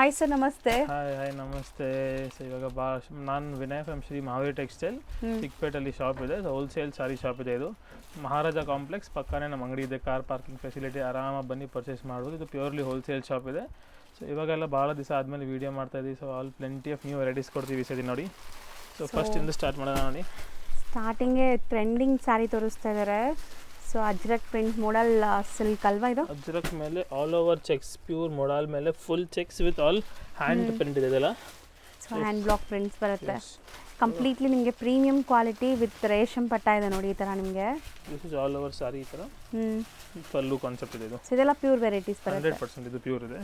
Hi sir, ನಮಸ್ತೆ. Hi ನಮಸ್ತೆ. So ಇವಾಗ ನಾನು ವಿನಯ್ ಫ್ರಮ್ ಶ್ರೀ ಮಹಾವೀರ್ ಟೆಕ್ಸ್ಟೈಲ್, ಚಿಕ್ಕಪೇಟೆಯಲ್ಲಿ ಶಾಪ್ ಇದೆ. ಹೋಲ್ಸೇಲ್ ಸಾರಿ ಶಾಪ್ ಇದೆ. ಇದು ಮಹಾರಾಜ ಕಾಂಪ್ಲೆಕ್ಸ್ ಪಕ್ಕನೇ ನಮ್ಮ ಅಂಗಡಿ ಇದೆ. ಕಾರ್ ಪಾರ್ಕಿಂಗ್ ಫೆಸಿಲಿಟಿ, ಆರಾಮಾಗಿ ಬನ್ನಿ ಪರ್ಚೇಸ್ ಮಾಡ್ಬೋದು. ಇದು ಪ್ಯೂರ್ಲಿ ಹೋಲ್ಸೇಲ್ ಶಾಪ್ ಇದೆ. ಸೊ ಇವಾಗೆಲ್ಲ ಭಾಳ ದಿವಸ ಆದಮೇಲೆ ವೀಡಿಯೋ ಮಾಡ್ತಾಯಿದ್ದೀವಿ. So all plenty of new varieties ಕೊಡ್ತೀವಿ ಸರಿ ನೋಡಿ. ಸೊ ಫಸ್ಟಿಂದ ಸ್ಟಾರ್ಟ್ ಮಾಡೋಣ ನೋಡಿ. ಸ್ಟಾರ್ಟಿಂಗ್ಗೆ ಟ್ರೆಂಡಿಂಗ್ ಸ್ಯಾರಿ ತೋರಿಸ್ತಾ ಇದ್ದಾರೆ. So Ajrak print modal silk ಅಲ್ವಾ ಇದು? ಅಜ್ರಕ್ ಮೇಲೆ all over checks, pure modal ಮೇಲೆ full checks with all hand print ಇದೆ ಇದೆಲ್ಲ. ಸೊ ಹ್ಯಾಂಡ್ ಬ್ಲಾಕ್ ಪ್ರಿಂಟ್ಸ್ ಬರುತ್ತೆ. ಕಂಪ್ಲೀಟ್ಲಿ ನಿಮಗೆ ಪ್ರೀಮಿಯಂ ಕ್ವಾಲಿಟಿ ವಿತ್ ರೇಷಮ್ ಪಟ್ಟ ಇದೆ ನೋಡಿ. ಈ ಥರ ನಿಮಗೆ this is all over sari. ಈ ಥರ ಪಲ್ಲು ಕಾನ್ಸೆಪ್ಟ್ ಇದೆ ಇದು. ಸೊ ಇದೆಲ್ಲ ಪ್ಯೂರ್ ವೆರೈಟೀಸ್ ಬರುತ್ತೆ. 100% ಇದು ಪ್ಯೂರ್ ಇದೆ.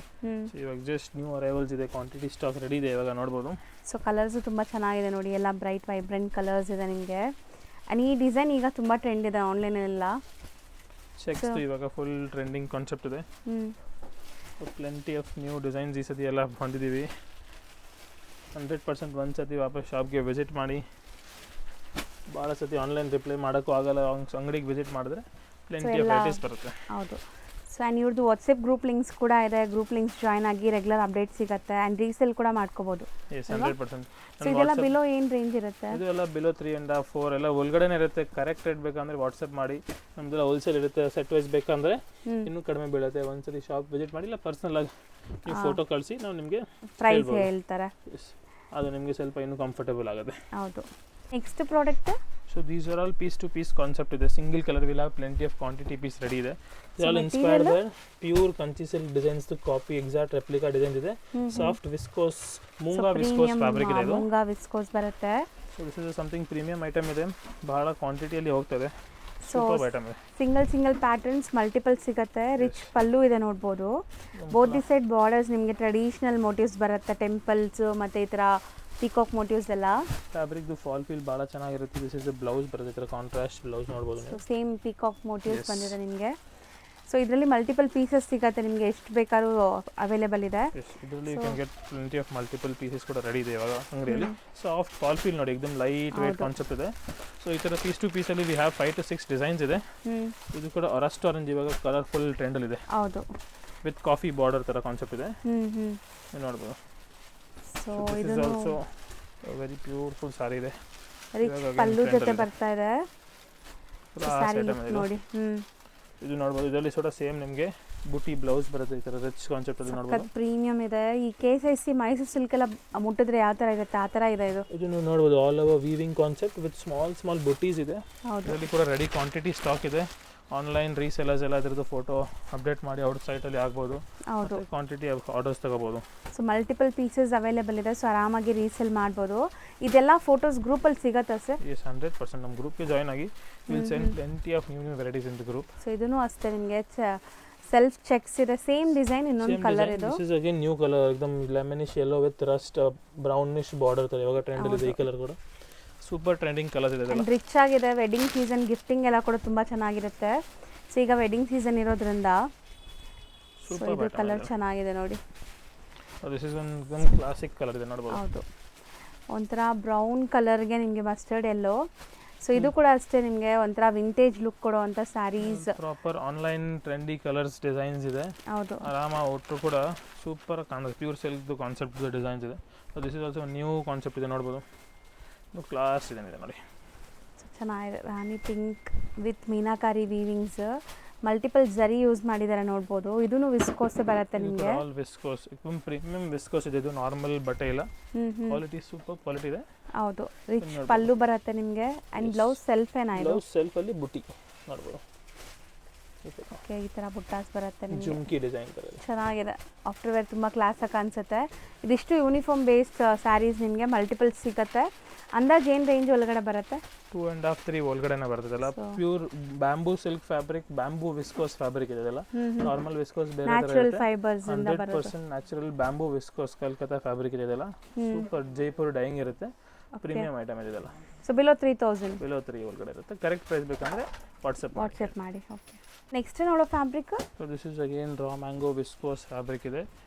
ಸೊ ಇವಾಗ ಜಸ್ಟ್ ನ್ಯೂ ಅರೈವಲ್ಸ್ ಇದೆ. ಕ್ವಾಂಟಿಟಿ ಸ್ಟಾಕ್ ರೆಡಿ ಇದೆ, ಇವಾಗ ನೋಡ್ಬೋದು. ಸೊ ಕಲರ್ಸು ತುಂಬ ಚೆನ್ನಾಗಿದೆ ನೋಡಿ. ಎಲ್ಲ ಬ್ರೈಟ್ ವೈಬ್ರೆಂಟ್ ಕಲರ್ಸ್ ಇದೆ ನಿಮಗೆ. ಆ್ಯಂಡ್ ಈ ಡಿಸೈನ್ ಈಗ ತುಂಬ ಟ್ರೆಂಡ್ ಇದೆ ಆನ್ಲೈನೆಲ್ಲ. ಚೆಕ್ಸ್ ಇವಾಗ ಫುಲ್ ಟ್ರೆಂಡಿಂಗ್ ಕಾನ್ಸೆಪ್ಟ್ ಇದೆ. ಪ್ಲೆಂಟಿ ಆಫ್ ನ್ಯೂ ಡಿಸೈನ್ಸ್ ಈ ಸತಿ ಎಲ್ಲ ಬಂದಿದ್ದೀವಿ. 100% ಒಂದು ಸತಿ ವಾಪಸ್ ಶಾಪ್ಗೆ ವಿಸಿಟ್ ಮಾಡಿ. ಭಾಳ ಸತಿ ಆನ್ಲೈನ್ ರಿಪ್ಲೈ ಮಾಡೋಕ್ಕೂ ಆಗಲ್ಲ. ಅಂಗಡಿಗೆ ವಿಸಿಟ್ ಮಾಡಿದ್ರೆ ಪ್ಲೆಂಟಿ ಆಫ್ ವೆರೈಟೀಸ್ ಬರುತ್ತೆ. ಹೌದು. ಸೊ ಆ್ಯಂಡ್ ಇವ್ರದ್ದು ವಾಟ್ಸಪ್ ಗ್ರೂಪ್ ಲಿಂಕ್ಸ್ ಕೂಡ ಇದೆ. ಗ್ರೂಪ್ ಲಿಂಕ್ಸ್ ಜಾಯ್ನ್ ಆಗಿ ರೆಗ್ಯುಲರ್ ಅಪ್ಡೇಟ್ ಸಿಗುತ್ತೆ. ಆ್ಯಂಡ್ ರೀಸೇಲ್ ಕೂಡ ಮಾಡ್ಕೋಬೋದು. 100%. ಸೊ ಇದೆಲ್ಲ ಬಿಲೋ ಏನು ರೇಂಜ್ ಇರುತ್ತೆ? ಇದು ಎಲ್ಲ ಬಿಲೋ 3.5, 4 ಎಲ್ಲ ಒಳಗಡೆನೇ ಇರುತ್ತೆ. ಕರೆಕ್ಟ್ ರೇಟ್ ಬೇಕಂದರೆ ವಾಟ್ಸಪ್ ಮಾಡಿ. ನಮ್ಮದೆಲ್ಲ ಹೋಲ್ಸೇಲ್ ಇರುತ್ತೆ. ಸೆಟ್ ವೈಸ್ ಬೇಕಂದರೆ ಇನ್ನೂ ಕಡಿಮೆ ಬೀಳುತ್ತೆ. ಒಂದ್ಸರಿ ಶಾಪ್ ವಿಸಿಟ್ ಮಾಡಿ, ಇಲ್ಲ ಪರ್ಸನಲ್ ಆಗಿ ನೀವು ಫೋಟೋ ಕಳಿಸಿ, ನಾವು ನಿಮಗೆ ಪ್ರೈಸ್ ಹೇಳ್ತಾರೆ. ಅದು ನಿಮಗೆ ಸ್ವಲ್ಪ ಇನ್ನೂ ಕಂಫರ್ಟೇಬಲ್ ಆಗುತ್ತೆ. ಹೌದು. Next product. So these are all piece to piece concept ಇದೆ. Single colour will have plenty of quantity piece ready ಇದೆ. All inspired by pure Kanchi silk designs to copy exact replica designs ಇದೆ. Soft viscose moonga viscose fabric ಇದೆ. ಇದು moonga viscose ಬರುತ್ತೆ. So this is something premium item ಇದೆ. ಬಹಳ ಕ್ವಾಂಟಿಟಿಯಲ್ಲಿ ಹೋಗ್ತದೆ. So single patterns multiple ಸಿಗುತ್ತೆ. ರಿಚ್ ಪಲ್ಲು ಇದೆ ನೋಡ್ಬೋದು. ಬೋತ್ ದಿ ಸೈಡ್ ಬಾರ್ಡರ್ಸ್ ನಿಮಗೆ ಟ್ರೆಡಿಷನಲ್ ಮೋಟಿವ್ಸ್ ಬರುತ್ತೆ. ಟೆಂಪಲ್ಸ್ ಮತ್ತು ಈ ಥರ ಪಿಕಾಕ್ ಮೋಟಿವ್ಸ್ ಎಲ್ಲ. ಫ್ಯಾಬ್ರಿಕ್ದು ಫಾಲ್ ಫೀಲ್ ಭಾಳ ಚೆನ್ನಾಗಿರುತ್ತೆ. ದಿಸ್ ಇಸ್ ಬ್ಲೌಸ್ ಬರುತ್ತೆ. ಈ ಥರ ಕಾಂಟ್ರಾಸ್ಟ್ ಬ್ಲೌಸ್ ನೋಡ್ಬೋದು. ಸೊ ಸೇಮ್ ಪಿಕಾಕ್ ಮೋಟಿವ್ಸ್ ಬಂದಿದೆ ನಿಮಗೆ. ಸೊ ಇದರಲ್ಲಿ ಮಲ್ಟಿಪಲ್ ಪೀಸಸ್ ಸಿಗುತ್ತೆ ನಿಮಗೆ. ಎಷ್ಟು ಬೇಕಾದ್ರೂ ಅವೈಲೇಬಲ್ ಇದೆ. ಇದರಲ್ಲಿ you can get plenty of multiple pieces ಕೂಡ ರೆಡಿ ಇದೆ ಇವಾಗ ಅಂಗಡಿಯಲ್ಲಿ. ಸಾಫ್ಟ್ ಫಾಲ್ ಫೀಲ್ ನೋಡಿ, ಎಕ್ದಮ್ ಲೈಟ್ ವೇಟ್ ಕಾನ್ಸೆಪ್ಟ್ ಇದೆ. ಸೊ ಈ ಥರ ಪೀಸ್ ಟು ಪೀಸಲ್ಲಿ ವಿ ಹ್ಯಾವ್ 5 to 6 ಡಿಸೈನ್ಸ್ ಇದೆ. ಇದು ಕೂಡ ರಸ್ಟ್ ಆರೆಂಜ್ ಇವಾಗ ಕಲರ್ಫುಲ್ ಟ್ರೆಂಡಲ್ಲಿದೆ. ಹೌದು. ವಿತ್ ಕಾಫಿ ಬಾರ್ಡರ್ ಥರ ಕಾನ್ಸೆಪ್ಟ್ ಇದೆ. ನೋಡ್ಬೋದು. ಸೊ ಇದು ಆಲ್ಸೋ ವೆರಿ ಬ್ಯೂಟಿಫುಲ್ ಸಾರಿ ಇದೆ. ರಿಚ್ ಪಲ್ಲು ಜೊತೆ ಬರ್ತಾ ಇದೆ ಸಾರಿ ನೋಡಿ. ಇದು ನೋಡ್ಬೋದು. ಇದರಲ್ಲಿ ಸೋಡ ಸೇಮ್ ನಿಮಗೆ ಬುಟಿ ಬ್ಲೌಸ್ ಬರುತ್ತೆ. ಈ ಥರ ರಿಚ್ ಕಾನ್ಸೆಪ್ಟ್ ಅಲ್ಲಿ ನೋಡ್ಬೋದು. ಪ್ರೀಮಿಯಂ ಇದೆ. ಈ KSIC ಮೈಸೂರು ಸಿಲ್ಕ್ ಎಲ್ಲ ಮುಟ್ಟಿದ್ರೆ ಯಾವ ಥರ ಇರುತ್ತೆ ಆ ಥರ ಇದೆ ಇದು. ಇದು ನೀವು ನೋಡ್ಬೋದು. All over weaving concept with small butis ಇದೆ. ಇದರಲ್ಲಿ ಕೂಡ ರೆಡಿ ಕ್ವಾಂಟಿಟಿ ಸ್ಟಾಕ್ ಇದೆ. ಆನ್ಲೈನ್ ರೀಸೆಲರ್ಸ್ ಎಲ್ಲ ಇದ್ರದ್ದು ಫೋಟೋ ಅಪ್ಡೇಟ್ ಮಾಡಿ ಔಟ್ ಸೈಟಲ್ಲಿ ಆಗ್ಬೋದು. ಹೌದು. ಕ್ವಾಂಟಿಟಿ ಆರ್ಡರ್ಸ್ ತಗೋಬೋದು. ಸೊ ಮಲ್ಟಿಪಲ್ ಪೀಸಸ್ ಅವೈಲೇಬಲ್ ಇದೆ. ಸೊ ಆರಾಮಾಗಿ ರೀಸೇಲ್ ಮಾಡ್ಬೋದು. ಇದೆಲ್ಲ ಫೋಟೋಸ್ ಗ್ರೂಪಲ್ಲಿ ಸಿಗುತ್ತಾ ಸರ್? ಎಸ್, 100%. ನಮ್ಮ ಗ್ರೂಪ್ಗೆ ಜಾಯ್ನ್ ಆಗಿ will send plenty of new varieties in the group. So ಇದೂ ಅಷ್ಟೇ ನಿಮಗೆ ಸೆಲ್ಫ್ ಚೆಕ್ಸ್ ಇದೆ. ಸೇಮ್ ಡಿಸೈನ್, ಇನ್ನೊಂದು ಕಲರ್ ಇದು. This is again new colour. ಎಕ್ದಮ್ lemonish yellow with rust brownish border ತರ ಇವಾಗ ಟ್ರೆಂಡ್ ಇದೆ. ಈ ಕಲರ್ ಕೂಡ ಸೂಪರ್ ಟ್ರೆಂಡಿಂಗ್ ಕಲರ್ ಇದೆ. ರಿಚ್ ಆಗಿದೆ. ವೆಡ್ಡಿಂಗ್ ಸೀಸನ್ ಗಿಫ್ಟಿಂಗ್ ಎಲ್ಲ ಕೂಡ ತುಂಬ ಚೆನ್ನಾಗಿರುತ್ತೆ. ಸೊ ಈಗ ವೆಡ್ಡಿಂಗ್ ಸೀಸನ್ ಇರೋದ್ರಿಂದ ಇದು ಕಲರ್ ಚೆನ್ನಾಗಿದೆ ನೋಡಿ. This is one classic colour ಇದೆ ನೋಡಬಹುದು. ಹೌದು. ಒಂಥರ ಬ್ರೌನ್ ಕಲರ್ಗೆ ನಿಮಗೆ ಮಸ್ಟರ್ಡ್ ಎಲ್ಲೋ. ಸೊ ಇದು ಕೂಡ ಅಷ್ಟೇ ನಿಮಗೆ ಒಂಥರ ವಿಂಟೇಜ್ ಲುಕ್ ಕೊಡುವಂಥ saris. Proper online trendy colours designs ಇದೆ. ಹೌದು. ಆರಾಮಾಗಿ ಒಟ್ಟು ಕೂಡ ಸೂಪರ್ ಕಾಣುತ್ತೆ. ಪ್ಯೂರ್ ಸಿಲ್ಕ್ದು ಕಾನ್ಸೆಪ್ಟ್ ಡಿಸೈನ್ಸ್ ಇದೆ. So this is also new concept ಇದೆ ನೋಡ್ಬೋದು. ಕ್ಲಾಸ್ ಇದೆ ನೋಡಿ. ಚೆನ್ನಾಗಿದೆ. Rani pink with meenakari weavings. Multiple zari use ಮಾಡಿದ್ದಾರೆ ನೋಡ್ಬೋದು. ಇದೂ ವಿಸ್ಕೋಸೇ ಬರುತ್ತೆ ನಿಮಗೆ. ಆಲ್ ವಿಸ್ಕೋಸ್, ಪ್ರೀಮಿಯಂ ವಿಸ್ಕೋಸ್ ಇದೆ. ಇದು ನಾರ್ಮಲ್ ಬಟ್ಟೆ ಇಲ್ಲ. ಕ್ವಾಲಿಟಿ ಸೂಪರ್ ಕ್ವಾಲಿಟಿ ಇದೆ. ಹೌದು. ರಿಚ್ ಪಲ್ಲು ಬರುತ್ತೆ ನಿಮಗೆ. ಆ್ಯಂಡ್ ಬ್ಲೌಸ್ ಸೆಲ್ಫ್ ಏನಾಯಿತು? ಬ್ಲೌಸ್ ಸೆಲ್ಫಲ್ಲಿ ಬುಟ್ಟಿ ನೋಡ್ಬೋದು. ಓಕೆ, ಈ ಥರ ಬುಟ್ಟಾಸ್ ಬರುತ್ತೆ ನಿಮಗೆ. ಜುಮ್ಕಿ ಡಿಸೈನ್ ಥರ ಚೆನ್ನಾಗಿದೆ. ಆಫ್ಟರ್ ವೇರ್ ತುಂಬ ಕ್ಲಾಸಾಗಿ ಅನಿಸುತ್ತೆ. ಇದಿಷ್ಟು ಯೂನಿಫಾರ್ಮ್ ಬೇಸ್ಡ್ ಸ್ಯಾರೀಸ್ ನಿಮಗೆ ಮಲ್ಟಿಪಲ್ ಸಿಗುತ್ತೆ. ಅಂದಾಜು ಏನು ರೇಂಜ್ ಒಳಗಡೆ ಬರುತ್ತೆ? 2.5, 3 ಒಳಗಡೆನೇ ಬರ್ತದಲ್ಲ. Pure bamboo silk fabric, bamboo viscose fabric ಇದೆಲ್ಲ. ನಾರ್ಮಲ್ ವಿಸ್ಕೋಸ್ ಬೇರೆ ನ್ಯಾಚುರಲ್ ಫೈಬರ್ಸ್ ಇಂದ ಬರುತ್ತೆ. 100% natural bamboo viscose Calcutta fabric ಇದೆಲ್ಲ. ಸೂಪರ್ ಜೈಪುರ್ ಡೈಯಿಂಗ್ ಇರುತ್ತೆ. ಪ್ರೀಮಿಯಂ ಐಟಮ್ ಇದೆಲ್ಲ. ಸೊ ಬಿಲೋ 3000, ಬಿಲೋ 3 ಒಳಗಡೆ ಇರುತ್ತೆ. ಕರೆಕ್ಟ್ ಪ್ರೈಸ್ ಬೇಕಂದ್ರೆ ವಾಟ್ಸಪ್ ಮಾಡಿ. ಓಕೆ. ನೆಕ್ಸ್ಟ್ ನೋಡೋ fabric. So this is again raw mango viscose fabric ಇದೆ.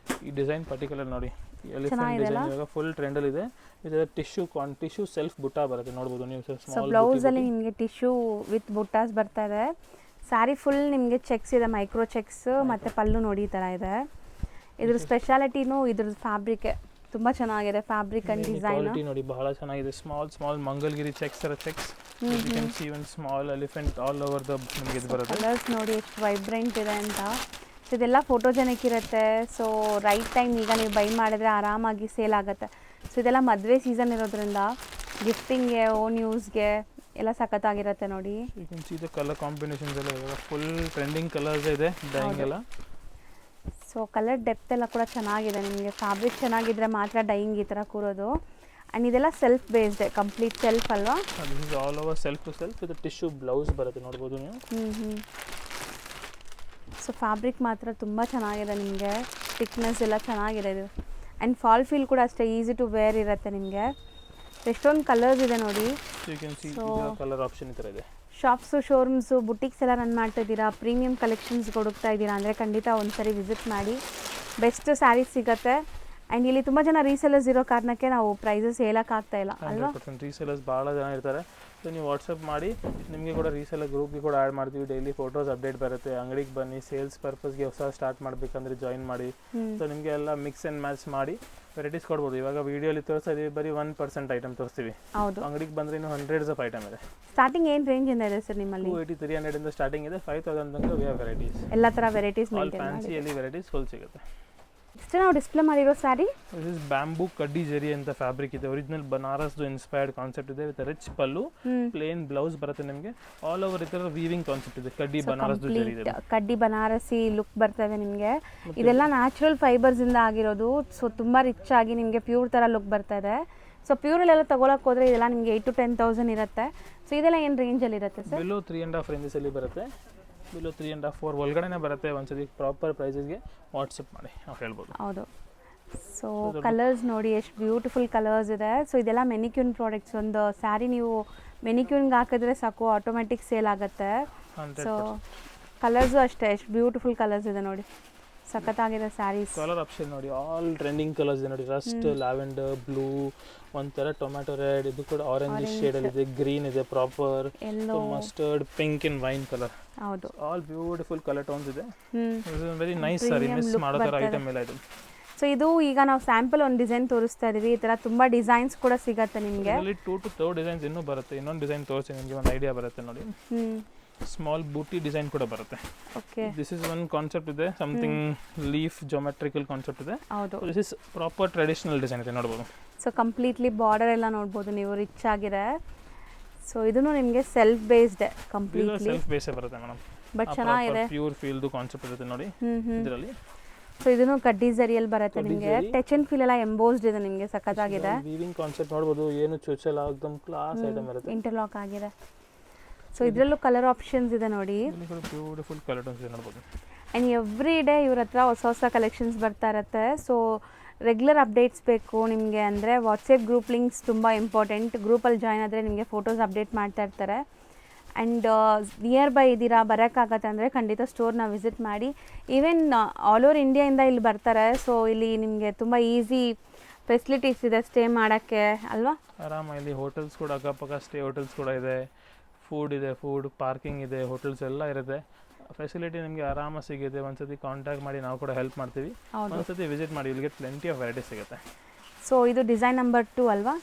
ಈ ಡಿಸೈನ್ ಪರ್ಟಿಕ್ಯುಲರ್ ನೋಡಿ. ಎಲಿಫೆಂಟ್ ಡಿಸೈನ್ ಇವಾಗ ಫುಲ್ ಟ್ರೆಂಡಲ್ಲಿ ಇದೆ. ಇದು ಟಿಶ್ಯೂ ಸೆಲ್ಫ್ ಬುಟ್ಟ ಬರುತ್ತೆ ನೋಡ್ಬೋದು ನೀವು. ಸೊ ಬ್ಲೌಸಲ್ಲಿ ನಿಮಗೆ ಟಿಶ್ಯೂ ವಿತ್ ಬುಟ್ಟಾಸ್ ಬರ್ತಾ ಇದೆ. ಸ್ಯಾರಿ ಫುಲ್ ನಿಮಗೆ ಚೆಕ್ಸ್ ಇದೆ, ಮೈಕ್ರೋ ಚೆಕ್ಸ್ ಮತ್ತು ಪಲ್ಲು ನೋಡಿ ಈ ಥರ ಇದೆ. ಇದ್ರ ಸ್ಪೆಷಾಲಿಟಿನೂ ಇದ್ರ ಫ್ಯಾಬ್ರಿಕ್ ತುಂಬ ಚೆನ್ನಾಗಿದೆ, ಫ್ಯಾಬ್ರಿಕ್ ಅಂಡ್ ಡಿಸೈನ್ ಕ್ವಾಲಿಟಿ ನೋಡಿ ಬಹಳ ಚೆನ್ನಾಗಿದೆ. Small Mangalgiri checks checks, you can see one small elephant all over the ನಿಮಗೆ ಇದು ಬರುತ್ತೆ. ಕಲರ್ಸ್ ನೋಡಿ ಎಷ್ಟು ವೈಬ್ರೆಂಟ್ ಇದೆ ಅಂತ. ಸೊ ಇದೆಲ್ಲ ಫೋಟೋಜೆನಿಕ್ ಇರುತ್ತೆ. ಸೊ ರೈಟ್ ಟೈಮ್ ಈಗ ನೀವು ಬೈ ಮಾಡಿದ್ರೆ ಆರಾಮಾಗಿ ಸೇಲ್ ಆಗುತ್ತೆ. ಸೊ ಇದೆಲ್ಲ ಮದುವೆ ಸೀಸನ್ ಇರೋದ್ರಿಂದ ಗಿಫ್ಟಿಂಗ್ಗೆ, ಓನ್ ಯೂಸ್ಗೆ ಎಲ್ಲ ಸಖತ್ತಾಗಿರುತ್ತೆ ನೋಡಿ. You can see the colour combinations ಎಲ್ಲ ಇವಾಗ ಫುಲ್ ಟ್ರೆಂಡಿಂಗ್ ಕಲರ್ಸ್ ಇದೆ ಡೈಯಿಂಗ್ ಎಲ್ಲ. ಸೊ ಕಲರ್ ಡೆಪ್ತ್ ಎಲ್ಲ ಕೂಡ ಚೆನ್ನಾಗಿದೆ. ನಿಮಗೆ ಫ್ಯಾಬ್ರಿಕ್ ಚೆನ್ನಾಗಿದ್ರೆ ಮಾತ್ರ ಡೈಯಿಂಗ್ ಈ ಥರ ಕೂರೋದು. ಆ್ಯಂಡ್ ಇದೆಲ್ಲ ಸೆಲ್ಫ್ ಬೇಸ್ಡ್, ಕಂಪ್ಲೀಟ್ ಸೆಲ್ಫ್ ಅಲ್ವಾ? This is all over self to self with tissue blouse ಬರುತ್ತೆ ನೋಡ್ಬೋದು ನೀವು. ಸೊ ಫ್ಯಾಬ್ರಿಕ್ ಮಾತ್ರ ತುಂಬ ಚೆನ್ನಾಗಿದೆ, ನಿಮಗೆ ಥಿಕ್ನೆಸ್ ಎಲ್ಲ ಚೆನ್ನಾಗಿದೆ ಇದು. ಆ್ಯಂಡ್ ಫಾಲ್ ಫೀಲ್ ಕೂಡ ಅಷ್ಟೇ ಈಸಿ ಟು ವೇರ್ ಇರುತ್ತೆ ನಿಮಗೆ. ಎಷ್ಟೊಂದು ಕಲರ್ಸ್ ಇದೆ ನೋಡಿ. You can see colour option ಈ ಥರ ಇದೆ. ಶಾಪ್ಸು, ಶೋರೂಮ್ಸು, ಬುಟಿಕ್ಸ್ ಎಲ್ಲ ರನ್ ಮಾಡ್ತಾ ಇದ್ದೀರಾ, ಪ್ರೀಮಿಯಂ ಕಲೆಕ್ಷನ್ಸ್ ಹುಡುಕ್ತಾ ಇದ್ದೀರಾ ಅಂದರೆ ಖಂಡಿತ ಒಂದ್ಸರಿ ವಿಸಿಟ್ ಮಾಡಿ. ಬೆಸ್ಟ್ ಸ್ಯಾರೀಸ್ ಸಿಗುತ್ತೆ. ಆ್ಯಂಡ್ ಇಲ್ಲಿ ತುಂಬ ಜನ ರೀಸೆಲರ್ಸ್ ಇರೋ ಕಾರಣಕ್ಕೆ ನಾವು ಪ್ರೈಸಸ್ ಹೇಳೋಕ್ಕಾಗ್ತಾ ಇಲ್ಲ ಅಲ್ವಾ? ರೀಸೆಲರ್ಸ್ ಭಾಳ ಜನ ಇರ್ತಾರೆ. ಸೊ ನೀವು ವಾಟ್ಸಪ್ ಮಾಡಿ, ನಿಮಗೆ ಕೂಡ ರೀಸೆಲರ್ ಗ್ರೂಪ್ಗೆ ಕೂಡ ಆ್ಯಡ್ ಮಾಡ್ತೀವಿ. ಡೈಲಿ ಫೋಟೋಸ್ ಅಪ್ಡೇಟ್ ಬರುತ್ತೆ. ಅಂಗಡಿಗೆ ಬನ್ನಿ, ಸೇಲ್ಸ್ ಪರ್ಪಸ್ಗೆ ಹೊಸ ಸ್ಟಾರ್ಟ್ ಮಾಡಬೇಕಂದ್ರೆ ಜಾಯಿನ್ ಮಾಡಿ. ಸೊ ನಿಮಗೆ ಎಲ್ಲ ಮಿಕ್ಸ್ ಆ್ಯಂಡ್ ಮ್ಯಾಚ್ ಮಾಡಿ ವೆರೈಟೀಸ್ ಕೊಡ್ಬೋದು. ಇವಾಗ ವಿಡಿಯೋಲಿ ತೋರಿಸ್ತಾ ಇದೀವಿ, ಬರೀ 1% ಐಟಮ್ ತೋರಿಸ್ತೀವಿ. ಹೌದು, ಅಂಗಡಿಗೆ ಬಂದರೆ ಇನ್ನೂ ಹಂಡ್ರೆಡ್ಸ್ ಆಫ್ ಐಟಮ್ ಇದೆ. ಸ್ಟಾರ್ಟಿಂಗ್ ಏನು ರೇಂಜಿಂದ ಇದೆ ಸರ್ ನಿಮ್ಮಲ್ಲಿ? 280-300 ಇಂದ ಸ್ಟಾರ್ಟಿಂಗ್ ಇದೆ. 5000 ತನಕ ವಿ ಹ್ಯಾವ್ ವೆರೈಟೀಸ್. ಎಲ್ಲ ಥರ ವೆರೈಟೀಸ್ ಆಲ್ ಫ್ಯಾನ್ಸಿಯಲ್ಲಿ ವೆರೈಟೀಸ್ ಫುಲ್ ಸಿಗುತ್ತೆ. ಇಷ್ಟೇ ನಾವು ಡಿಸ್ಪ್ಲೇ ಮಾಡಿರೋ ಸ್ಯಾರಿ. ದಿಸ್ ಇಸ್ ಬ್ಯಾಂಬೂ ಕಡ್ಡಿ ಜರಿ ಅಂತ ಫ್ಯಾಬ್ರಿಕ್ ಇದೆ. ಒರಿಜಿನಲ್ ಬನಾರಸ್ದು ಇನ್ಸ್ಪೈರ್ಡ್ ಕಾನ್ಸೆಪ್ಟ್ ಇದೆ. With rich pallu, plain blouse ಬರುತ್ತೆ ನಿಮಗೆ. ಆಲ್ ಓವರ್ ಈ ಥರ ವೀವಿಂಗ್ ಕಾನ್ಸೆಪ್ಟ್ ಇದೆ. ಕಡ್ಡಿ ಬನಾರಸ್ದು ಜರಿ ಇದೆ. ಕಡ್ಡಿ ಬನಾರಸಿ ಲುಕ್ ಬರ್ತದೆ ನಿಮಗೆ. ಇದೆಲ್ಲ ನ್ಯಾಚುರಲ್ ಫೈಬರ್ಸ್ ಇಂದ ಆಗಿರೋದು. ಸೊ ತುಂಬ ರಿಚ್ ಆಗಿ ನಿಮಗೆ ಪ್ಯೂರ್ ಥರ ಲುಕ್ ಬರ್ತಾ ಇದೆ. ಸೊ ಪ್ಯೂರಲ್ಲೆಲ್ಲ ತೊಗೊಳಕ್ಕೆ ಹೋದರೆ ಇದೆಲ್ಲ ನಿಮಗೆ 8 to 10,000 ಇರುತ್ತೆ. ಸೊ ಇದೆಲ್ಲ ಏನು ರೇಂಜಲ್ಲಿ ಇರುತ್ತೆ ಸರ್? ಬಿಲೋ 3.5 ರೇಂಜಸಲ್ಲಿ ಬರುತ್ತೆ. ಬಿಲೋ 3.5 4 ಒಳಗಡೆನೇ ಬರುತ್ತೆ. ಒಂದ್ಸತಿ ಪ್ರಾಪರ್ ಪ್ರೈಸಸ್ಗೆ ವಾಟ್ಸಪ್ ಮಾಡಿ ನಾವು ಹೇಳ್ಬೋದು. ಹೌದು. ಸೊ ಕಲರ್ಸ್ ನೋಡಿ ಎಷ್ಟು ಬ್ಯೂಟಿಫುಲ್ ಕಲರ್ಸ್ ಇದೆ. ಸೊ ಇದೆಲ್ಲ ಮೆನಿಕ್ಯೂನ್ ಪ್ರಾಡಕ್ಟ್ಸ್. ಒಂದು ಸ್ಯಾರಿ ನೀವು ಮೆನಿಕ್ಯೂನ್ಗೆ ಹಾಕಿದ್ರೆ ಸಾಕು, ಆಟೋಮೆಟಿಕ್ ಸೇಲ್ ಆಗುತ್ತೆ. ಸೊ ಕಲರ್ಸು ಅಷ್ಟೇ ಎಷ್ಟು ಬ್ಯೂಟಿಫುಲ್ ಕಲರ್ಸ್ ಇದೆ ನೋಡಿ, ಸಖತ್ತಾಗಿದೆ ಸ್ಯಾರೀಸ್. ಕಲರ್ ಆಪ್ಷನ್ ನೋಡಿ, ಆಲ್ ಟ್ರೆಂಡಿಂಗ್ ಕಲರ್ಸ್ ಇದೆ ನೋಡಿ. ರಸ್ಟ್, ಲ್ಯಾವೆಂಡರ್, ಬ್ಲೂ, ಒಂಥರ ಟೊಮ್ಯಾಟೊ ರೆಡ್, ಇದು ಕೂಡ ಆರೆಂಜ್ ಶೇಡಲ್ಲಿ ಇದೆ. ಗ್ರೀನ್ ಇದೆ, ಪ್ರಾಪರ್ ಎಲ್ಲೋ, ಮಸ್ಟರ್ಡ್, ಪಿಂಕ್ ಇನ್ ವೈನ್ ಕಲರ್. ಹೌದು, ಆಲ್ ಬ್ಯೂಟಿಫುಲ್ ಕಲರ್ ಟೋನ್ಸ್ ಇದೆ. ವೆರಿ ನೈಸ್ ಸಾರಿ, ಮಿಸ್ ಮಾಡೋ ಥರ ಐಟಮ್ ಇಲ್ಲ ಇದು. ಸೊ ಇದು ಈಗ ನಾವು ಸ್ಯಾಂಪಲ್ ಒಂದು ಡಿಸೈನ್ ತೋರಿಸ್ತಾ ಇದೀವಿ. ಈ ಥರ ತುಂಬ ಡಿಸೈನ್ಸ್ ಕೂಡ ಸಿಗತ್ತೆ ನಿಮಗೆ. 2 to 3 ಡಿಸೈನ್ಸ್ ಇನ್ನೂ ಬರುತ್ತೆ. ಇನ್ನೊಂದು ಡಿಸೈನ್ ತೋರಿಸಿ ನಿಮಗೆ ಒಂದು ಐಡಿಯಾ ಬರುತ್ತೆ ನೋಡಿ. ಸ್ಮಾಲ್ ಬೂಟಿ ಡಿಸೈನ್ ಕೂಡ ಬರುತ್ತೆ. Okay, this is one concept ಇದೆ. ಸಮಥಿಂಗ್ ಲೀಫ್ ಜೋಮೆಟ್ರಿಕಲ್ ಕಾನ್ಸೆಪ್ಟ್ ಇದೆ. ಹೌದು, this is proper traditional design ಇದೆ ನೋಡ್ಬೋದು. ಸೊ ಕಂಪ್ಲೀಟ್ಲಿ ಬಾರ್ಡರ್ ಎಲ್ಲ ನೋಡ್ಬೋದು ನೀವು, ರಿಚ್ ಆಗಿದೆ. ಸೊ ಇದನ್ನು ನಿಮಗೆ ಸೆಲ್ಫ್ ಬೇಸ್ಡ್ ಕಂಪ್ಲೀಟ್ಲಿ. ಸೆಲ್ಫ್ ಬೇಸೇ ಬರುತ್ತೆ ಮೇಡಮ್, ಬಟ್ ಚೆನ್ನಾಗಿದೆ. ಪ್ಯೂರ್ ಫೀಲ್ದು ಕಾನ್ಸೆಪ್ಟ್ ಇರುತ್ತೆ ನೋಡಿ ಇದರಲ್ಲಿ. ಸೊ ಇದನ್ನು ಕಡ್ಡಿ ಜರಿಯಲ್ಲಿ ಬರುತ್ತೆ ನಿಮಗೆ. ಟಚ್ ಅಂಡ್ ಫೀಲ್ ಎಲ್ಲ ಎಂಬೋಸ್ಡ್ ಇದೆ ನಿಮಗೆ, ಸಖತ್ತಾಗಿದೆ. ವೀವಿಂಗ್ ಕಾನ್ಸೆಪ್ಟ್ ನೋಡ್ಬೋದು, ಏನು ಚುಚ್ಚಲ್ಲ, एकदम ಕ್ಲಾಸ್ ಐಟಮ್ ಇರುತ್ತೆ. ಇಂಟರ್ಲಾಕ್ ಆಗಿದೆ. ಸೊ ಇದರಲ್ಲೂ ಕಲರ್ ಆಪ್ಷನ್ಸ್ ಇದೆ ನೋಡಿ. ಬ್ಯೂಟಿಫುಲ್ ಕಲರ್ ಟೋನ್ಸ್ ಇದೆ ನೋಡ್ಬೋದು. ಆ್ಯಂಡ್ ಎವ್ರಿ ಡೇ ಇವ್ರ ಹತ್ರ ಹೊಸ ಹೊಸ ಕಲೆಕ್ಷನ್ಸ್ ಬರ್ತಾ ಇರುತ್ತೆ. ಸೊ ರೆಗ್ಯುಲರ್ ಅಪ್ಡೇಟ್ಸ್ ಬೇಕು ನಿಮಗೆ ಅಂದರೆ ವಾಟ್ಸಪ್ ಗ್ರೂಪ್ ಲಿಂಕ್ಸ್ ತುಂಬ ಇಂಪಾರ್ಟೆಂಟ್. ಗ್ರೂಪಲ್ಲಿ ಜಾಯ್ನ್ ಆದರೆ ನಿಮಗೆ ಫೋಟೋಸ್ ಅಪ್ಡೇಟ್ ಮಾಡ್ತಾ ಇರ್ತಾರೆ. ಆ್ಯಂಡ್ ನಿಯರ್ ಬೈ ಇದ್ದೀರಾ, ಬರೋಕ್ಕಾಗತ್ತೆ ಅಂದರೆ ಖಂಡಿತ ಸ್ಟೋರ್ನ ವಿಸಿಟ್ ಮಾಡಿ. ಈವನ್ ಆಲ್ ಓವರ್ ಇಂಡಿಯಾಯಿಂದ ಇಲ್ಲಿ ಬರ್ತಾರೆ. ಸೊ ಇಲ್ಲಿ ನಿಮಗೆ ತುಂಬ ಈಸಿ ಫೆಸಿಲಿಟೀಸ್ ಇದೆ ಸ್ಟೇ ಮಾಡೋಕ್ಕೆ ಅಲ್ವಾ? ಆರಾಮ ಇಲ್ಲಿ ಹೋಟೆಲ್ಸ್ ಕೂಡ ಅಕ್ಕಪಕ್ಕ ಸ್ಟೇ ಹೋಟೆಲ್ಸ್ ಕೂಡ ಇದೆ. ಫುಡ್ ಇದೆ, ಫುಡ್ ಪಾರ್ಕಿಂಗ್ ಇದೆ, ಹೋಟೆಲ್ಸ್ ಎಲ್ಲ ಇರುತ್ತೆ. ಫೆಸಿಲಿಟಿ ನಿಮಗೆ ಆರಾಮ ಸಿಗುತ್ತೆ. ಒಂದ್ಸತಿ ಕಾಂಟ್ಯಾಕ್ಟ್ ಮಾಡಿ, ನಾವು ಕೂಡ ಹೆಲ್ಪ್ ಮಾಡ್ತೀವಿ. ಒಂದ್ಸತಿ ವಿಸಿಟ್ ಮಾಡಿ, ಇಲ್ಲಿಗೆ ಪ್ಲೆಂಟಿ ಆಫ್ ವೆರೈಟಿ ಸಿಗುತ್ತೆ. ಸೊ ಇದು ಡಿಸೈನ್ ನಂಬರ್ 2 ಅಲ್ವಾ?